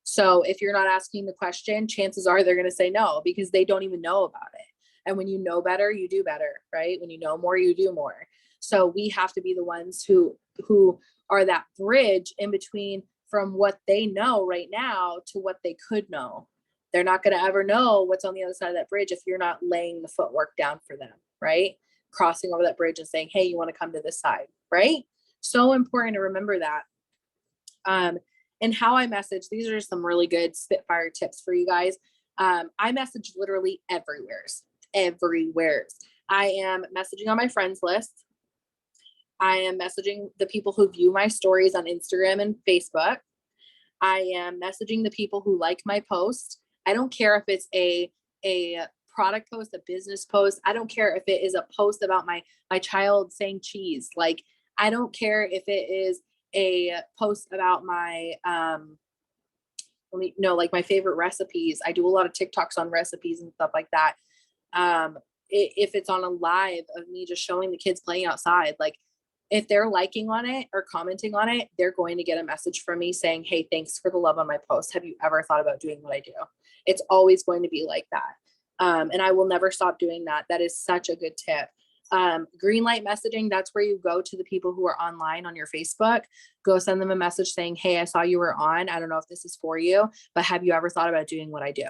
So if you're not asking the question, chances are they're going to say no because they don't even know about it. And when you know better, you do better, right? When you know more, you do more. So we have to be the ones who are that bridge in between from what they know right now to what they could know. They're not going to ever know what's on the other side of that bridge if you're not laying the footwork down for them, right? Crossing over that bridge and saying, hey, you want to come to this side, right? So important to remember that. And how I message, these are some really good Spitfire tips for you guys. I message literally everywhere. I am messaging on my friends list. I am messaging the people who view my stories on Instagram and Facebook. I am messaging the people who like my post. I don't care if it's a product post, a business post. I don't care if it is a post about my child saying cheese. Like, I don't care if it is a post about my like my favorite recipes. I do a lot of TikToks on recipes and stuff like that. if it's on a live of me just showing the kids playing outside, like if they're liking on it or commenting on it, they're going to get a message from me saying, hey, thanks for the love on my post. Have you ever thought about doing what I do? It's always going to be like that. And I will never stop doing that. That is such a good tip. Green light messaging, that's where you go to the people who are online on your Facebook, go send them a message saying, hey, I saw you were on. I don't know if this is for you, but have you ever thought about doing what I do?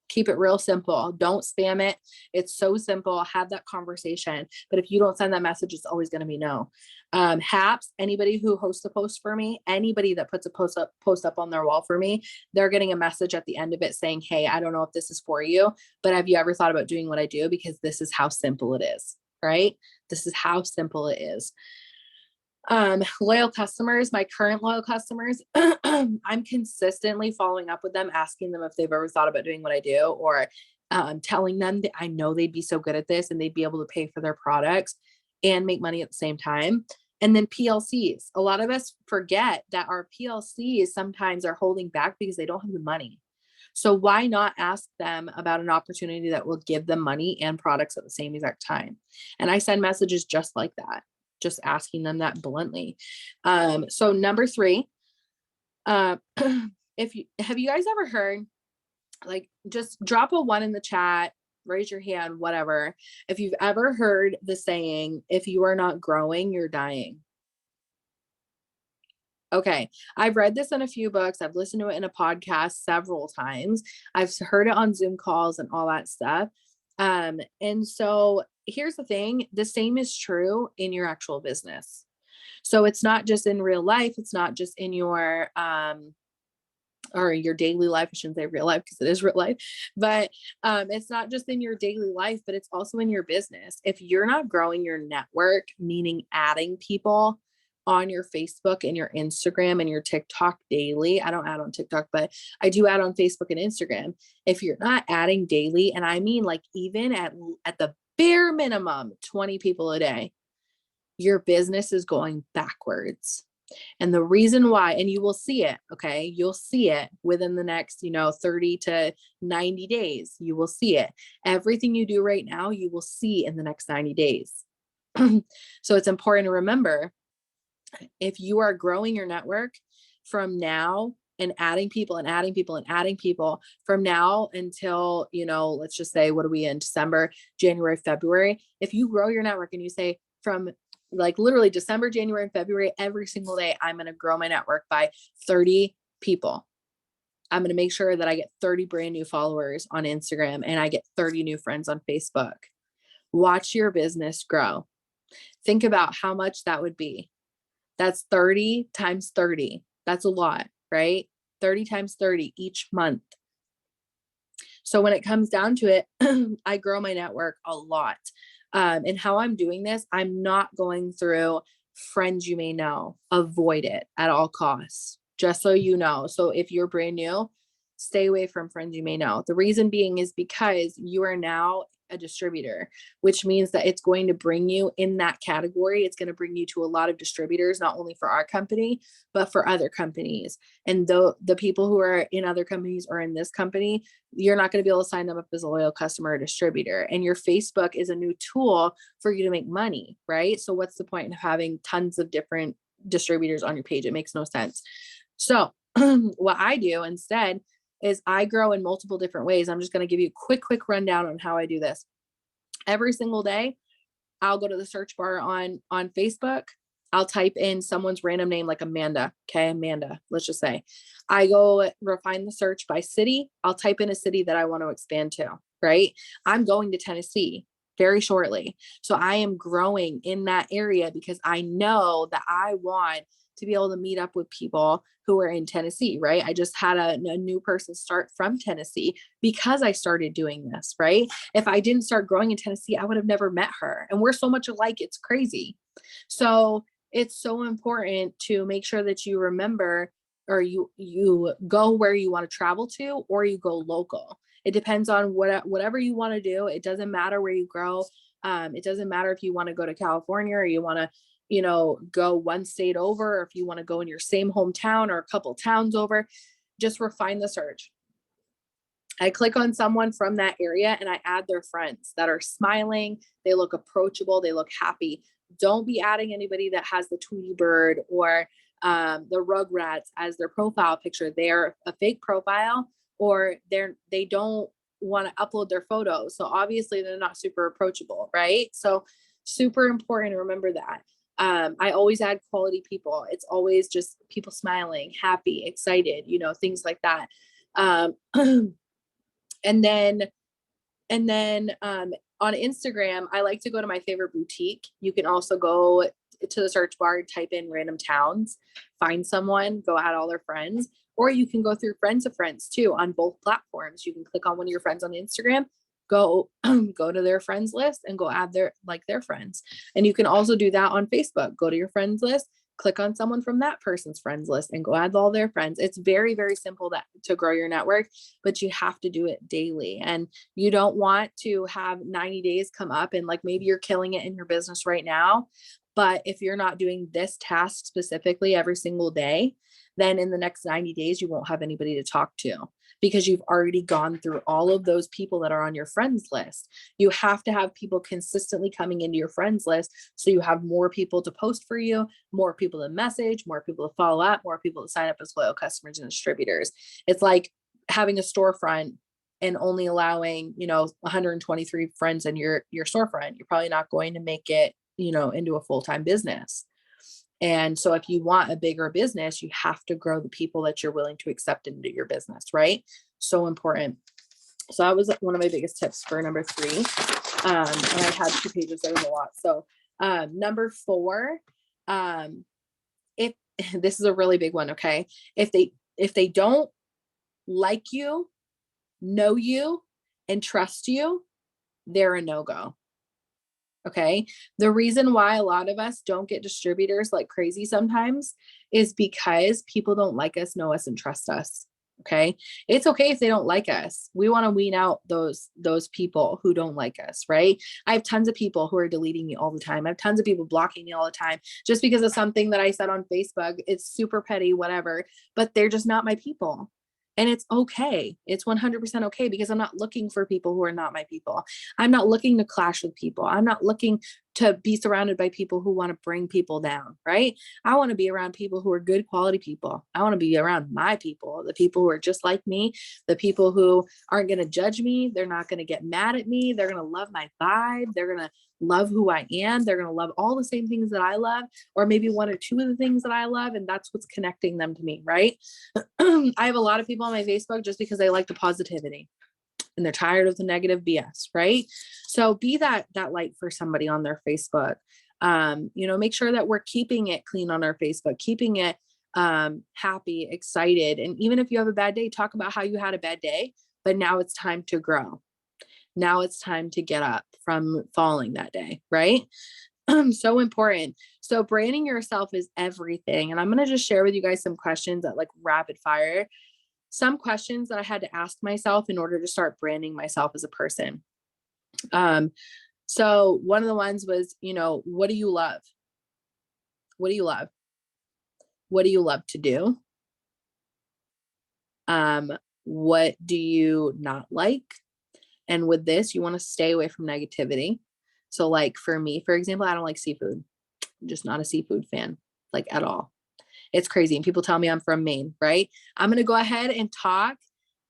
Keep it real simple. Don't spam it. It's so simple. Have that conversation. But if you don't send that message, it's always going to be no. Haps, anybody who hosts a post for me, anybody that puts a post up on their wall for me, they're getting a message at the end of it saying, hey, I don't know if this is for you, but have you ever thought about doing what I do? Because this is how simple it is, right? This is how simple it is. Loyal customers, my current loyal customers, I'm consistently following up with them, asking them if they've ever thought about doing what I do, or telling them that I know they'd be so good at this and they'd be able to pay for their products and make money at the same time. And then PLCs. A lot of us forget that our PLCs sometimes are holding back because they don't have the money. So why not ask them about an opportunity that will give them money and products at the same exact time? And I send messages just like that, just asking them that bluntly. So number 3, have you guys ever heard, like, just drop a 1 in the chat, raise your hand, whatever, if you've ever heard the saying, if you are not growing, you're dying. Okay, I've read this in a few books. I've listened to it in a podcast several times. I've heard it on Zoom calls and all that stuff. And so here's the thing, the same is true in your actual business. So it's not just in real life. It's not just in your, or your daily life. I shouldn't say real life because it is real life, but it's not just in your daily life, but it's also in your business. If you're not growing your network, meaning adding people on your Facebook and your Instagram and your TikTok daily. I don't add on TikTok, but I do add on Facebook and Instagram. If you're not adding daily, and I mean like even at the bare minimum, 20 people a day, your business is going backwards. And the reason why, and you will see it, okay, you'll see it within the next, 30 to 90 days, you will see it. Everything you do right now, you will see in the next 90 days. So it's important to remember, if you are growing your network from now and adding people and adding people and adding people from now until, let's just say, what are we in, December, January, February, if you grow your network and you say from like literally December, January, and February, every single day, I'm going to grow my network by 30 people. I'm going to make sure that I get 30 brand new followers on Instagram and I get 30 new friends on Facebook. Watch your business grow. Think about how much that would be. That's 30 times 30. That's a lot, right? 30 times 30 each month. So when it comes down to it, I grow my network a lot. And how I'm doing this, I'm not going through friends you may know. Avoid it at all costs, just so you know. So if you're brand new, stay away from friends you may know. The reason being is because you are now a distributor, which means that it's going to bring you in that category. It's going to bring you to a lot of distributors, not only for our company, but for other companies. And the people who are in other companies or in this company, you're not going to be able to sign them up as a loyal customer or distributor. And your Facebook is a new tool for you to make money, right? So what's the point of having tons of different distributors on your page? It makes no sense. So what I do instead is I grow in multiple different ways. I'm just going to give you a quick rundown on how I do this. Every single day, I'll go to the search bar on Facebook. I'll type in someone's random name like Amanda. Okay, Amanda, let's just say. I go refine the search by city. I'll type in a city that I want to expand to, right? I'm going to Tennessee very shortly. So I am growing in that area because I know that I want to be able to meet up with people who are in Tennessee, right? I just had a new person start from Tennessee because I started doing this, right? If I didn't start growing in Tennessee, I would have never met her. And we're so much alike, it's crazy. So it's so important to make sure that you remember, or you go where you want to travel to, or you go local. It depends on whatever you want to do. It doesn't matter where you grow. It doesn't matter if you want to go to California or you want to go one state over, or if you want to go in your same hometown or a couple towns over. Just refine the search. I click on someone from that area and I add their friends that are smiling. They look approachable. They look happy. Don't be adding anybody that has the Tweety Bird or the Rugrats as their profile picture. They're a fake profile, or they don't want to upload their photos. So obviously they're not super approachable, right? So super important to remember that. I always add quality people. It's always just people smiling, happy, excited, things like that. And then on Instagram, I like to go to my favorite boutique. You can also go to the search bar, type in random towns, find someone, go add all their friends, or you can go through friends of friends too on both platforms. You can click on one of your friends on Instagram, go go to their friends list and go add their friends. And you can also do that on Facebook. Go to your friends list, click on someone from that person's friends list and go add all their friends. It's very, very simple to grow your network, but you have to do it daily. And you don't want to have 90 days come up and like maybe you're killing it in your business right now. But if you're not doing this task specifically every single day, then in the next 90 days, you won't have anybody to talk to because you've already gone through all of those people that are on your friends list. You have to have people consistently coming into your friends list so you have more people to post for you, more people to message, more people to follow up, more people to sign up as loyal customers and distributors. It's like having a storefront and only allowing, 123 friends in your storefront. You're probably not going to make it, into a full-time business. And so if you want a bigger business, you have to grow the people that you're willing to accept into your business, right? So important. So that was one of my biggest tips for number 3. And I had 2 pages, there was a lot. So number 4, if this is a really big one, okay? If they don't like you, know you, and trust you, they're a no-go. Okay. The reason why a lot of us don't get distributors like crazy sometimes is because people don't like us, know us, and trust us. Okay. It's okay if they don't like us. We want to wean out those people who don't like us, right? I have tons of people who are deleting me all the time. I have tons of people blocking me all the time just because of something that I said on Facebook. It's super petty, whatever, but they're just not my people. And it's okay. It's 100% okay because I'm not looking for people who are not my people. I'm not looking to clash with people. I'm not looking to be surrounded by people who want to bring people down, right? I want to be around people who are good quality people. I want to be around my people, the people who are just like me, the people who aren't going to judge me. They're not going to get mad at me. They're going to love my vibe. They're going to love who I am. They're going to love all the same things that I love, or maybe 1 or 2 of the things that I love. And that's what's connecting them to me, right? I have a lot of people on my Facebook just because they like the positivity and they're tired of the negative BS, right? So be that light for somebody on their Facebook. Make sure that we're keeping it clean on our Facebook, keeping it happy, excited. And even if you have a bad day, talk about how you had a bad day, but now it's time to grow. Now it's time to get up from falling that day, right? So important. So branding yourself is everything. And I'm going to just share with you guys some questions that like rapid fire, some questions that I had to ask myself in order to start branding myself as a person. So one of the ones was, what do you love? What do you love? What do you love to do? What do you not like? And with this, you want to stay away from negativity. So like for me, for example, I don't like seafood. I'm just not a seafood fan, like at all. It's crazy. And people tell me I'm from Maine, right? I'm going to go ahead and talk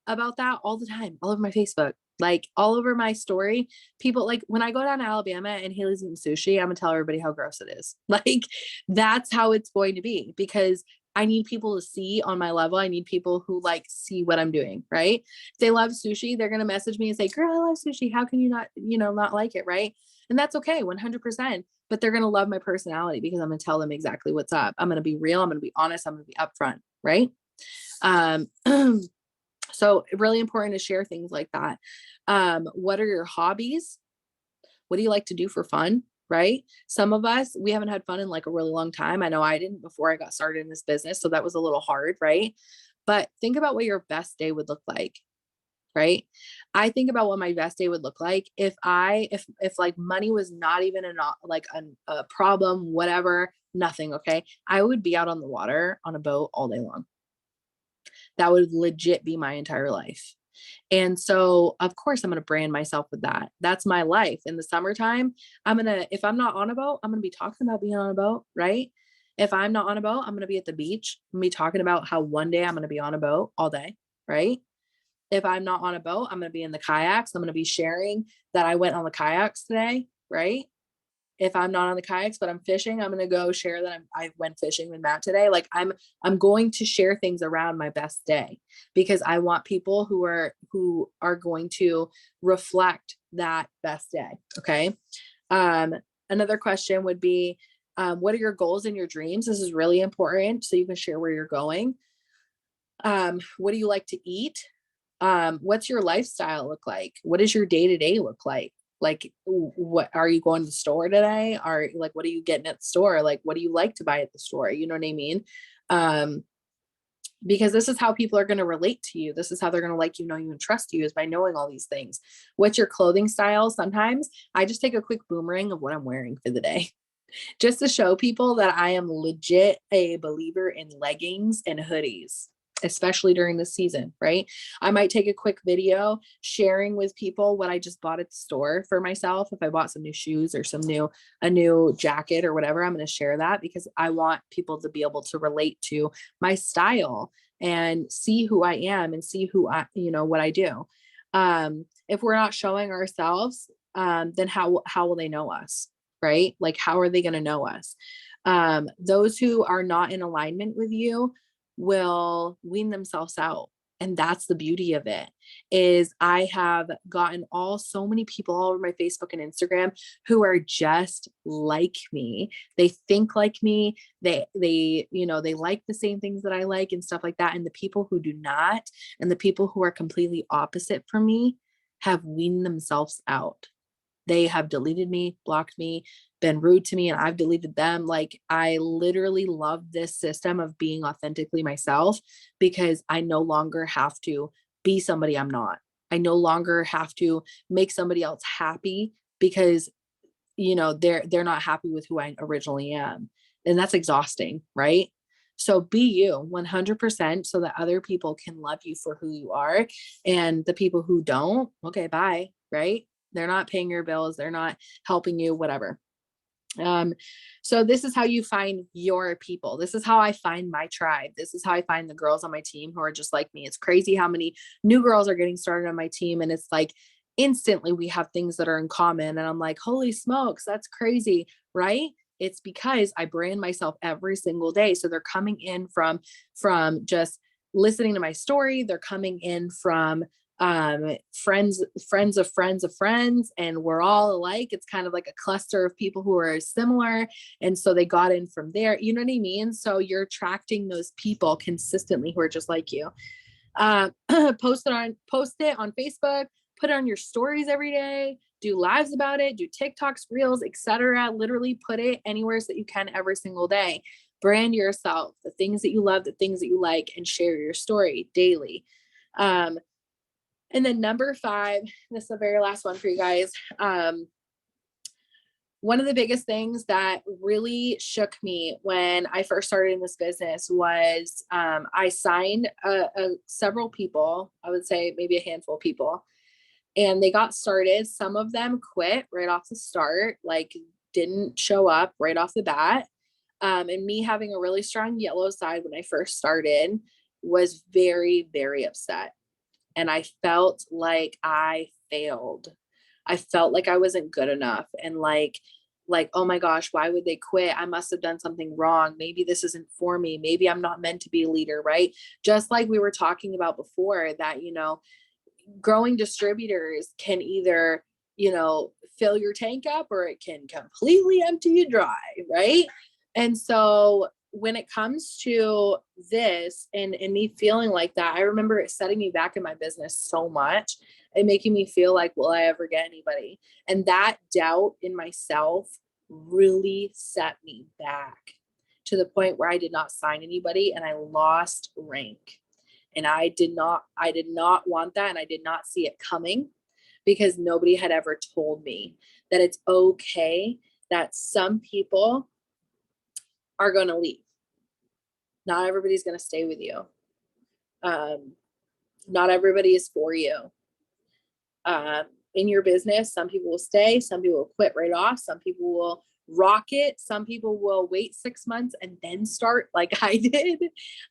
about that all the time, all over my Facebook, like all over my story. People like when I go down to Alabama and Haley's eating sushi, I'm going to tell everybody how gross it is. Like that's how it's going to be because I need people to see on my level. I need people who like see what I'm doing, right? If they love sushi, they're going to message me and say, girl, I love sushi. How can you not, not like it, right? And that's okay, 100%. But they're going to love my personality because I'm going to tell them exactly what's up. I'm going to be real. I'm going to be honest. I'm going to be upfront, right? So really important to share things like that. What are your hobbies? What do you like to do for fun? Right? Some of us, we haven't had fun in like a really long time. I know I didn't before I got started in this business. So that was a little hard, right? But think about what your best day would look like, right? I think about what my best day would look like if like money was not even a problem, whatever, nothing. Okay. I would be out on the water on a boat all day long. That would legit be my entire life. And so of course I'm going to brand myself with that. That's my life. In the summertime, if I'm not on a boat, I'm going to be talking about being on a boat, right? If I'm not on a boat, I'm going to be at the beach. I'm going to be talking about how one day I'm going to be on a boat all day, right? If I'm not on a boat, I'm going to be in the kayaks. I'm going to be sharing that I went on the kayaks today, right? If I'm not on the kayaks, but I'm fishing, I'm going to go share that I went fishing with Matt today. Like I'm going to share things around my best day because I want people who are going to reflect that best day. Okay. Another question would be, what are your goals and your dreams? This is really important so you can share where you're going. What do you like to eat? What's your lifestyle look like? What does your day-to-day look like? Like, what are you going to the store today? What are you getting at the store? Like, what do you like to buy at the store? You know what I mean? Because this is how people are going to relate to you. This is how they're going to like you, know you, and trust you, is by knowing all these things. What's your clothing style? Sometimes I just take a quick boomerang of what I'm wearing for the day, just to show people that I am legit a believer in leggings and hoodies, especially during the season, right? I might take a quick video sharing with people what I just bought at the store for myself. If I bought some new shoes or a new jacket or whatever, I'm going to share that because I want people to be able to relate to my style and see who I am and see what I do. If we're not showing ourselves, then how will they know us? Right? Like, how are they going to know us? Those who are not in alignment with you will wean themselves out. And that's the beauty of it. Is I have gotten so many people all over my Facebook and Instagram who are just like me. They think like me. They like the same things that I like and stuff like that. And the people who do not, and the people who are completely opposite from me, have weaned themselves out. They have deleted me, blocked me, been rude to me, and I've deleted them. Like, I literally love this system of being authentically myself because I no longer have to be somebody I'm not. I no longer have to make somebody else happy because, they're not happy with who I originally am. And that's exhausting, right? So be you 100% so that other people can love you for who you are. And the people who don't, okay, bye, right? They're not paying your bills. They're not helping you, whatever. So this is how you find your people. This is how I find my tribe. This is how I find the girls on my team who are just like me. It's crazy how many new girls are getting started on my team. And it's like instantly we have things that are in common. And I'm like, holy smokes, that's crazy, right? It's because I brand myself every single day. So they're coming in from just listening to my story. They're coming in from friends of friends, and we're all alike. It's kind of like a cluster of people who are similar. And so they got in from there. You know what I mean? So you're attracting those people consistently who are just like you. Post it on Facebook, put it on your stories every day, do lives about it, do TikToks, reels, etc. Literally put it anywhere so that you can every single day. Brand yourself, the things that you love, the things that you like, and share your story daily. And then number 5, this is the very last one for you guys. One of the biggest things that really shook me when I first started in this business was I signed several people, I would say maybe a handful of people, and they got started. Some of them quit right off the start, like didn't show up right off the bat. And me having a really strong yellow side when I first started was very, very upset. And I felt like I failed. I felt like I wasn't good enough. And like, oh my gosh, why would they quit? I must have done something wrong. Maybe this isn't for me. Maybe I'm not meant to be a leader, right? Just like we were talking about before, that, growing distributors can either, fill your tank up, or it can completely empty you dry, right? And so when it comes to this and me feeling like that, I remember it setting me back in my business so much and making me feel like, will I ever get anybody? And that doubt in myself really set me back to the point where I did not sign anybody and I lost rank. And I did not want that. And I did not see it coming because nobody had ever told me that it's okay that some people are going to leave. Not everybody's going to stay with you. Not everybody is for you. In your business, some people will stay, some people will quit right off, some people will rock it, some people will wait 6 months and then start like I did.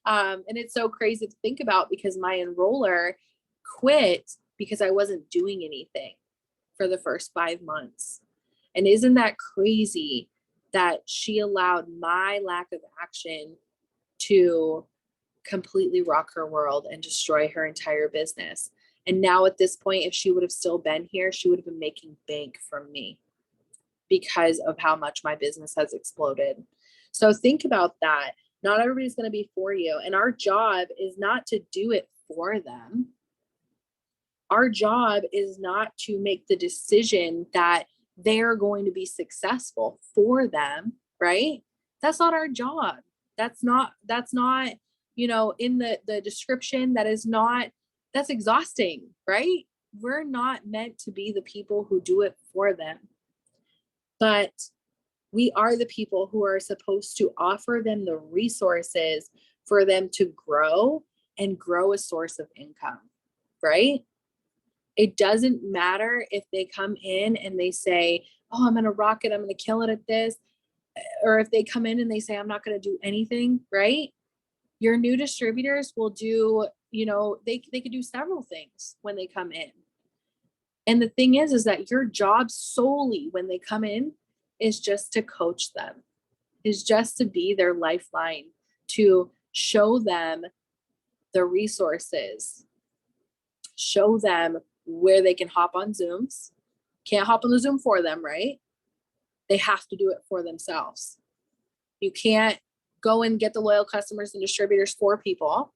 And it's so crazy to think about because my enroller quit because I wasn't doing anything for the first 5 months. And isn't that crazy that she allowed my lack of action to completely rock her world and destroy her entire business? And now at this point, if she would have still been here, she would have been making bank from me because of how much my business has exploded. So think about that. Not everybody's going to be for you. And our job is not to do it for them. Our job is not to make the decision that they're going to be successful for them, right? That's not our job. That's not, in the description, that's exhausting, right? We're not meant to be the people who do it for them, but we are the people who are supposed to offer them the resources for them to grow and grow a source of income, right? It doesn't matter if they come in and they say, oh, I'm going to rock it, I'm going to kill it at this. Or if they come in and they say, I'm not going to do anything, right? Your new distributors will do, they could do several things when they come in. And the thing is that your job solely when they come in is just to coach them, is just to be their lifeline, to show them the resources, show them where they can hop on Zooms. Can't hop on the Zoom for them, right? They have to do it for themselves. You can't go and get the loyal customers and distributors for people.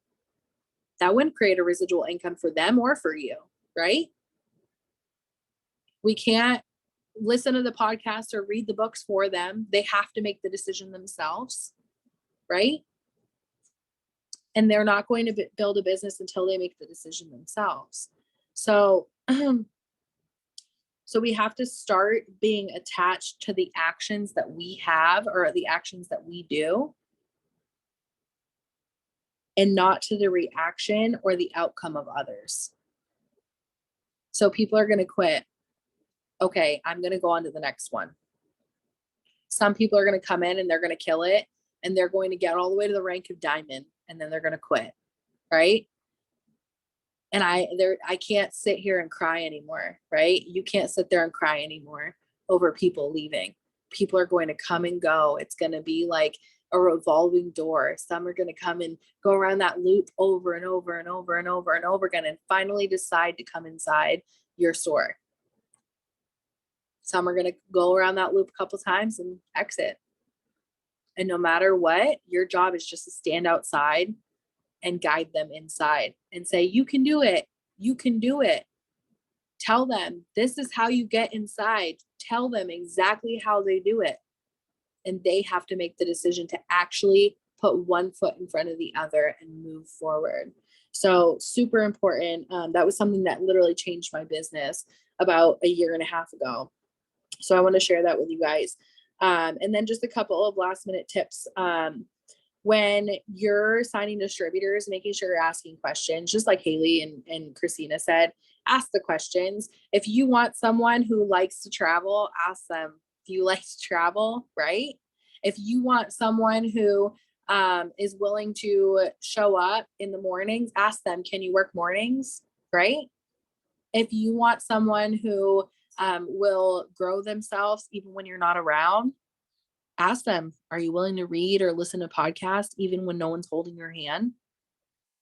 That wouldn't create a residual income for them or for you, right? We can't listen to the podcast or read the books for them. They have to make the decision themselves, right? And they're not going to build a business until they make the decision themselves. So we have to start being attached to the actions that we have or the actions that we do, and not to the reaction or the outcome of others. So people are going to quit. Okay, I'm going to go on to the next one. Some people are going to come in and they're going to kill it, and they're going to get all the way to the rank of diamond, and then they're going to quit, right? And I can't sit here and cry anymore, right? You can't sit there and cry anymore over people leaving. People are going to come and go. It's going to be like a revolving door. Some are going to come and go around that loop over and over and over and over and over again, and finally decide to come inside your store. Some are going to go around that loop a couple times and exit. And no matter what, your job is just to stand outside and guide them inside and say, you can do it. You can do it. Tell them this is how you get inside. Tell them exactly how they do it. And they have to make the decision to actually put one foot in front of the other and move forward. So super important. That was something that literally changed my business about a year and a half ago. So I want to share that with you guys. And then just a couple of last minute tips. When you're signing distributors, making sure you're asking questions, just like Haley and Christina said, ask the questions. If you want someone who likes to travel, ask them, do you like to travel, right? If you want someone who is willing to show up in the mornings, ask them, can you work mornings, right? If you want someone who will grow themselves even when you're not around, ask them, are you willing to read or listen to podcasts even when no one's holding your hand?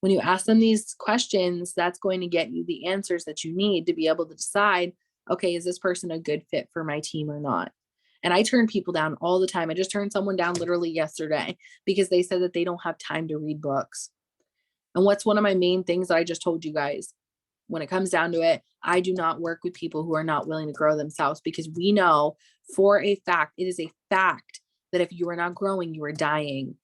When you ask them these questions, that's going to get you the answers that you need to be able to decide, okay, is this person a good fit for my team or not? And I turn people down all the time. I just turned someone down literally yesterday because they said that they don't have time to read books. And what's one of my main things that I just told you guys? When it comes down to it, I do not work with people who are not willing to grow themselves, because we know for a fact, it is a fact that if you are not growing, you are dying.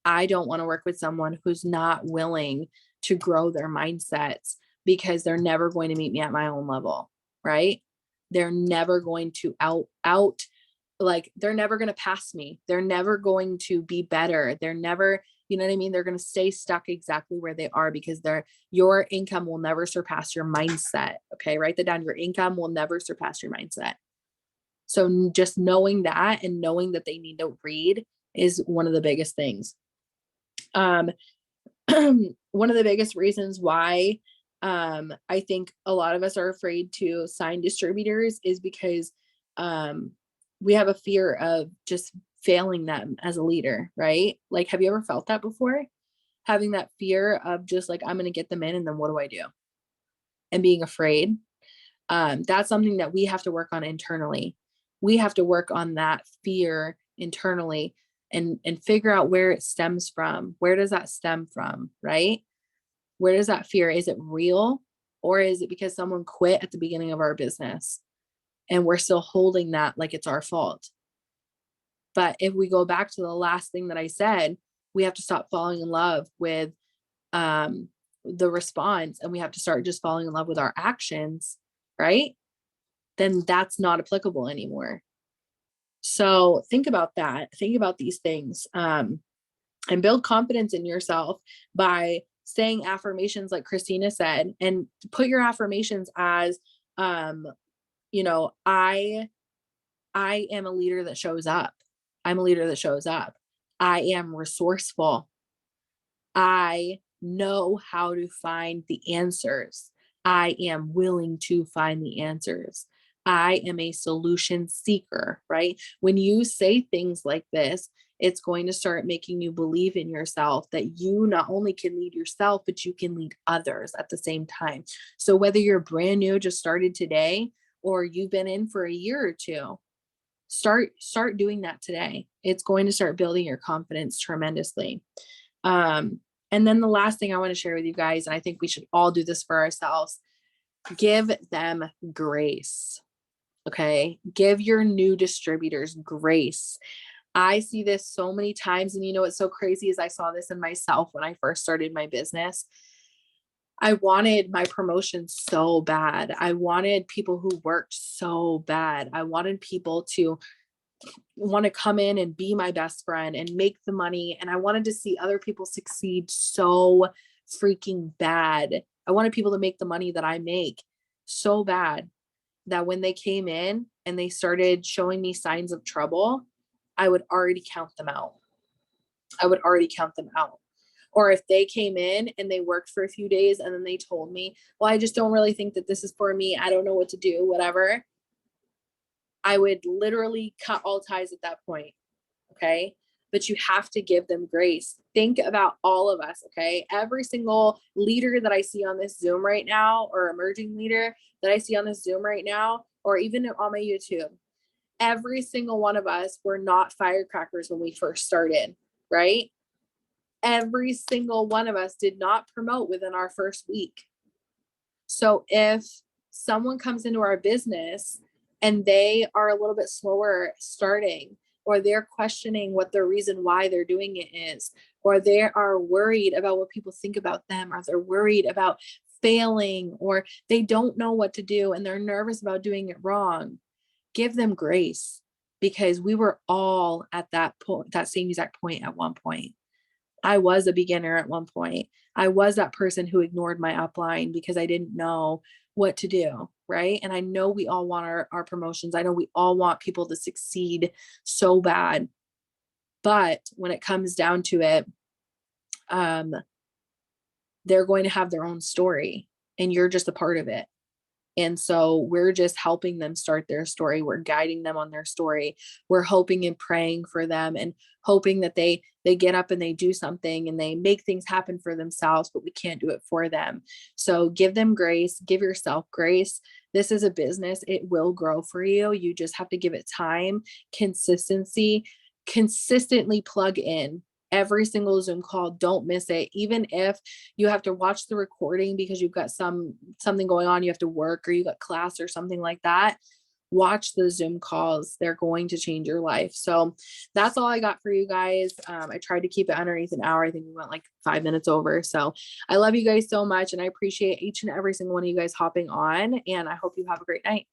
I don't want to work with someone who's not willing to grow their mindsets, because they're never going to meet me at my own level, right? They're never going to they're never going to pass me. They're never going to be better. They're never You know what I mean? They're going to stay stuck exactly where they are because your income will never surpass your mindset. Okay. Write that down. Your income will never surpass your mindset. So just knowing that and knowing that they need to read is one of the biggest things. One of the biggest reasons why I think a lot of us are afraid to sign distributors is because we have a fear of just failing them as a leader, right? Like, have you ever felt that before? Having that fear of just like, I'm going to get them in and then what do I do? And being afraid. That's something that we have to work on internally. We have to work on that fear internally and figure out where it stems from. Where does that stem from, right? Where does that fear? Is it real? Or is it because someone quit at the beginning of our business and we're still holding that like it's our fault? But if we go back to the last thing that I said, we have to stop falling in love with the response, and we have to start just falling in love with our actions, right? Then that's not applicable anymore. So think about that. Think about these things, and build confidence in yourself by saying affirmations like Christina said, and put your affirmations as, you know, I am a leader that shows up. I'm a leader that shows up. I am resourceful. I know how to find the answers. I am willing to find the answers. I am a solution seeker, right? When you say things like this, it's going to start making you believe in yourself that you not only can lead yourself, but you can lead others at the same time. So whether you're brand new, just started today, or you've been in for a year or two, start doing that today. It's going to start building your confidence tremendously. And then the last thing I want to share with you guys, and I think we should all do this for ourselves, give them grace. Okay. Give your new distributors grace. I see this so many times. And you know, what's so crazy is I saw this in myself when I first started my business. I wanted my promotion so bad. I wanted people who worked so bad. I wanted people to want to come in and be my best friend and make the money. And I wanted to see other people succeed so freaking bad. I wanted people to make the money that I make so bad that when they came in and they started showing me signs of trouble, I would already count them out. Or if they came in and they worked for a few days and then they told me, well, I just don't really think that this is for me. I don't know what to do, whatever. I would literally cut all ties at that point. Okay. But you have to give them grace. Think about all of us. Okay. Every single leader that I see on this Zoom right now, or emerging leader that I see on this Zoom right now, or even on my YouTube, every single one of us were not firecrackers when we first started, right? Every single one of us did not promote within our first week. So if someone comes into our business and they are a little bit slower starting, or they're questioning what the reason why they're doing it is, or they are worried about what people think about them, or they're worried about failing, or they don't know what to do and they're nervous about doing it wrong, give them grace, because we were all at that point, that same exact point at one point. I was a beginner at one point. I was that person who ignored my upline because I didn't know what to do, right? And I know we all want our promotions. I know we all want people to succeed so bad. But when it comes down to it, they're going to have their own story and you're just a part of it. And so we're just helping them start their story. We're guiding them on their story. We're hoping and praying for them and hoping that they get up and they do something and they make things happen for themselves, but we can't do it for them. So give them grace, give yourself grace. This is a business. It will grow for you. You just have to give it time, consistency, consistently plug in every single Zoom call. Don't miss it. Even if you have to watch the recording because you've got something going on, you have to work or you got class or something like that, watch the Zoom calls. They're going to change your life. So that's all I got for you guys. I tried to keep it underneath an hour. I think we went like 5 minutes over. So I love you guys so much. And I appreciate each and every single one of you guys hopping on, and I hope you have a great night.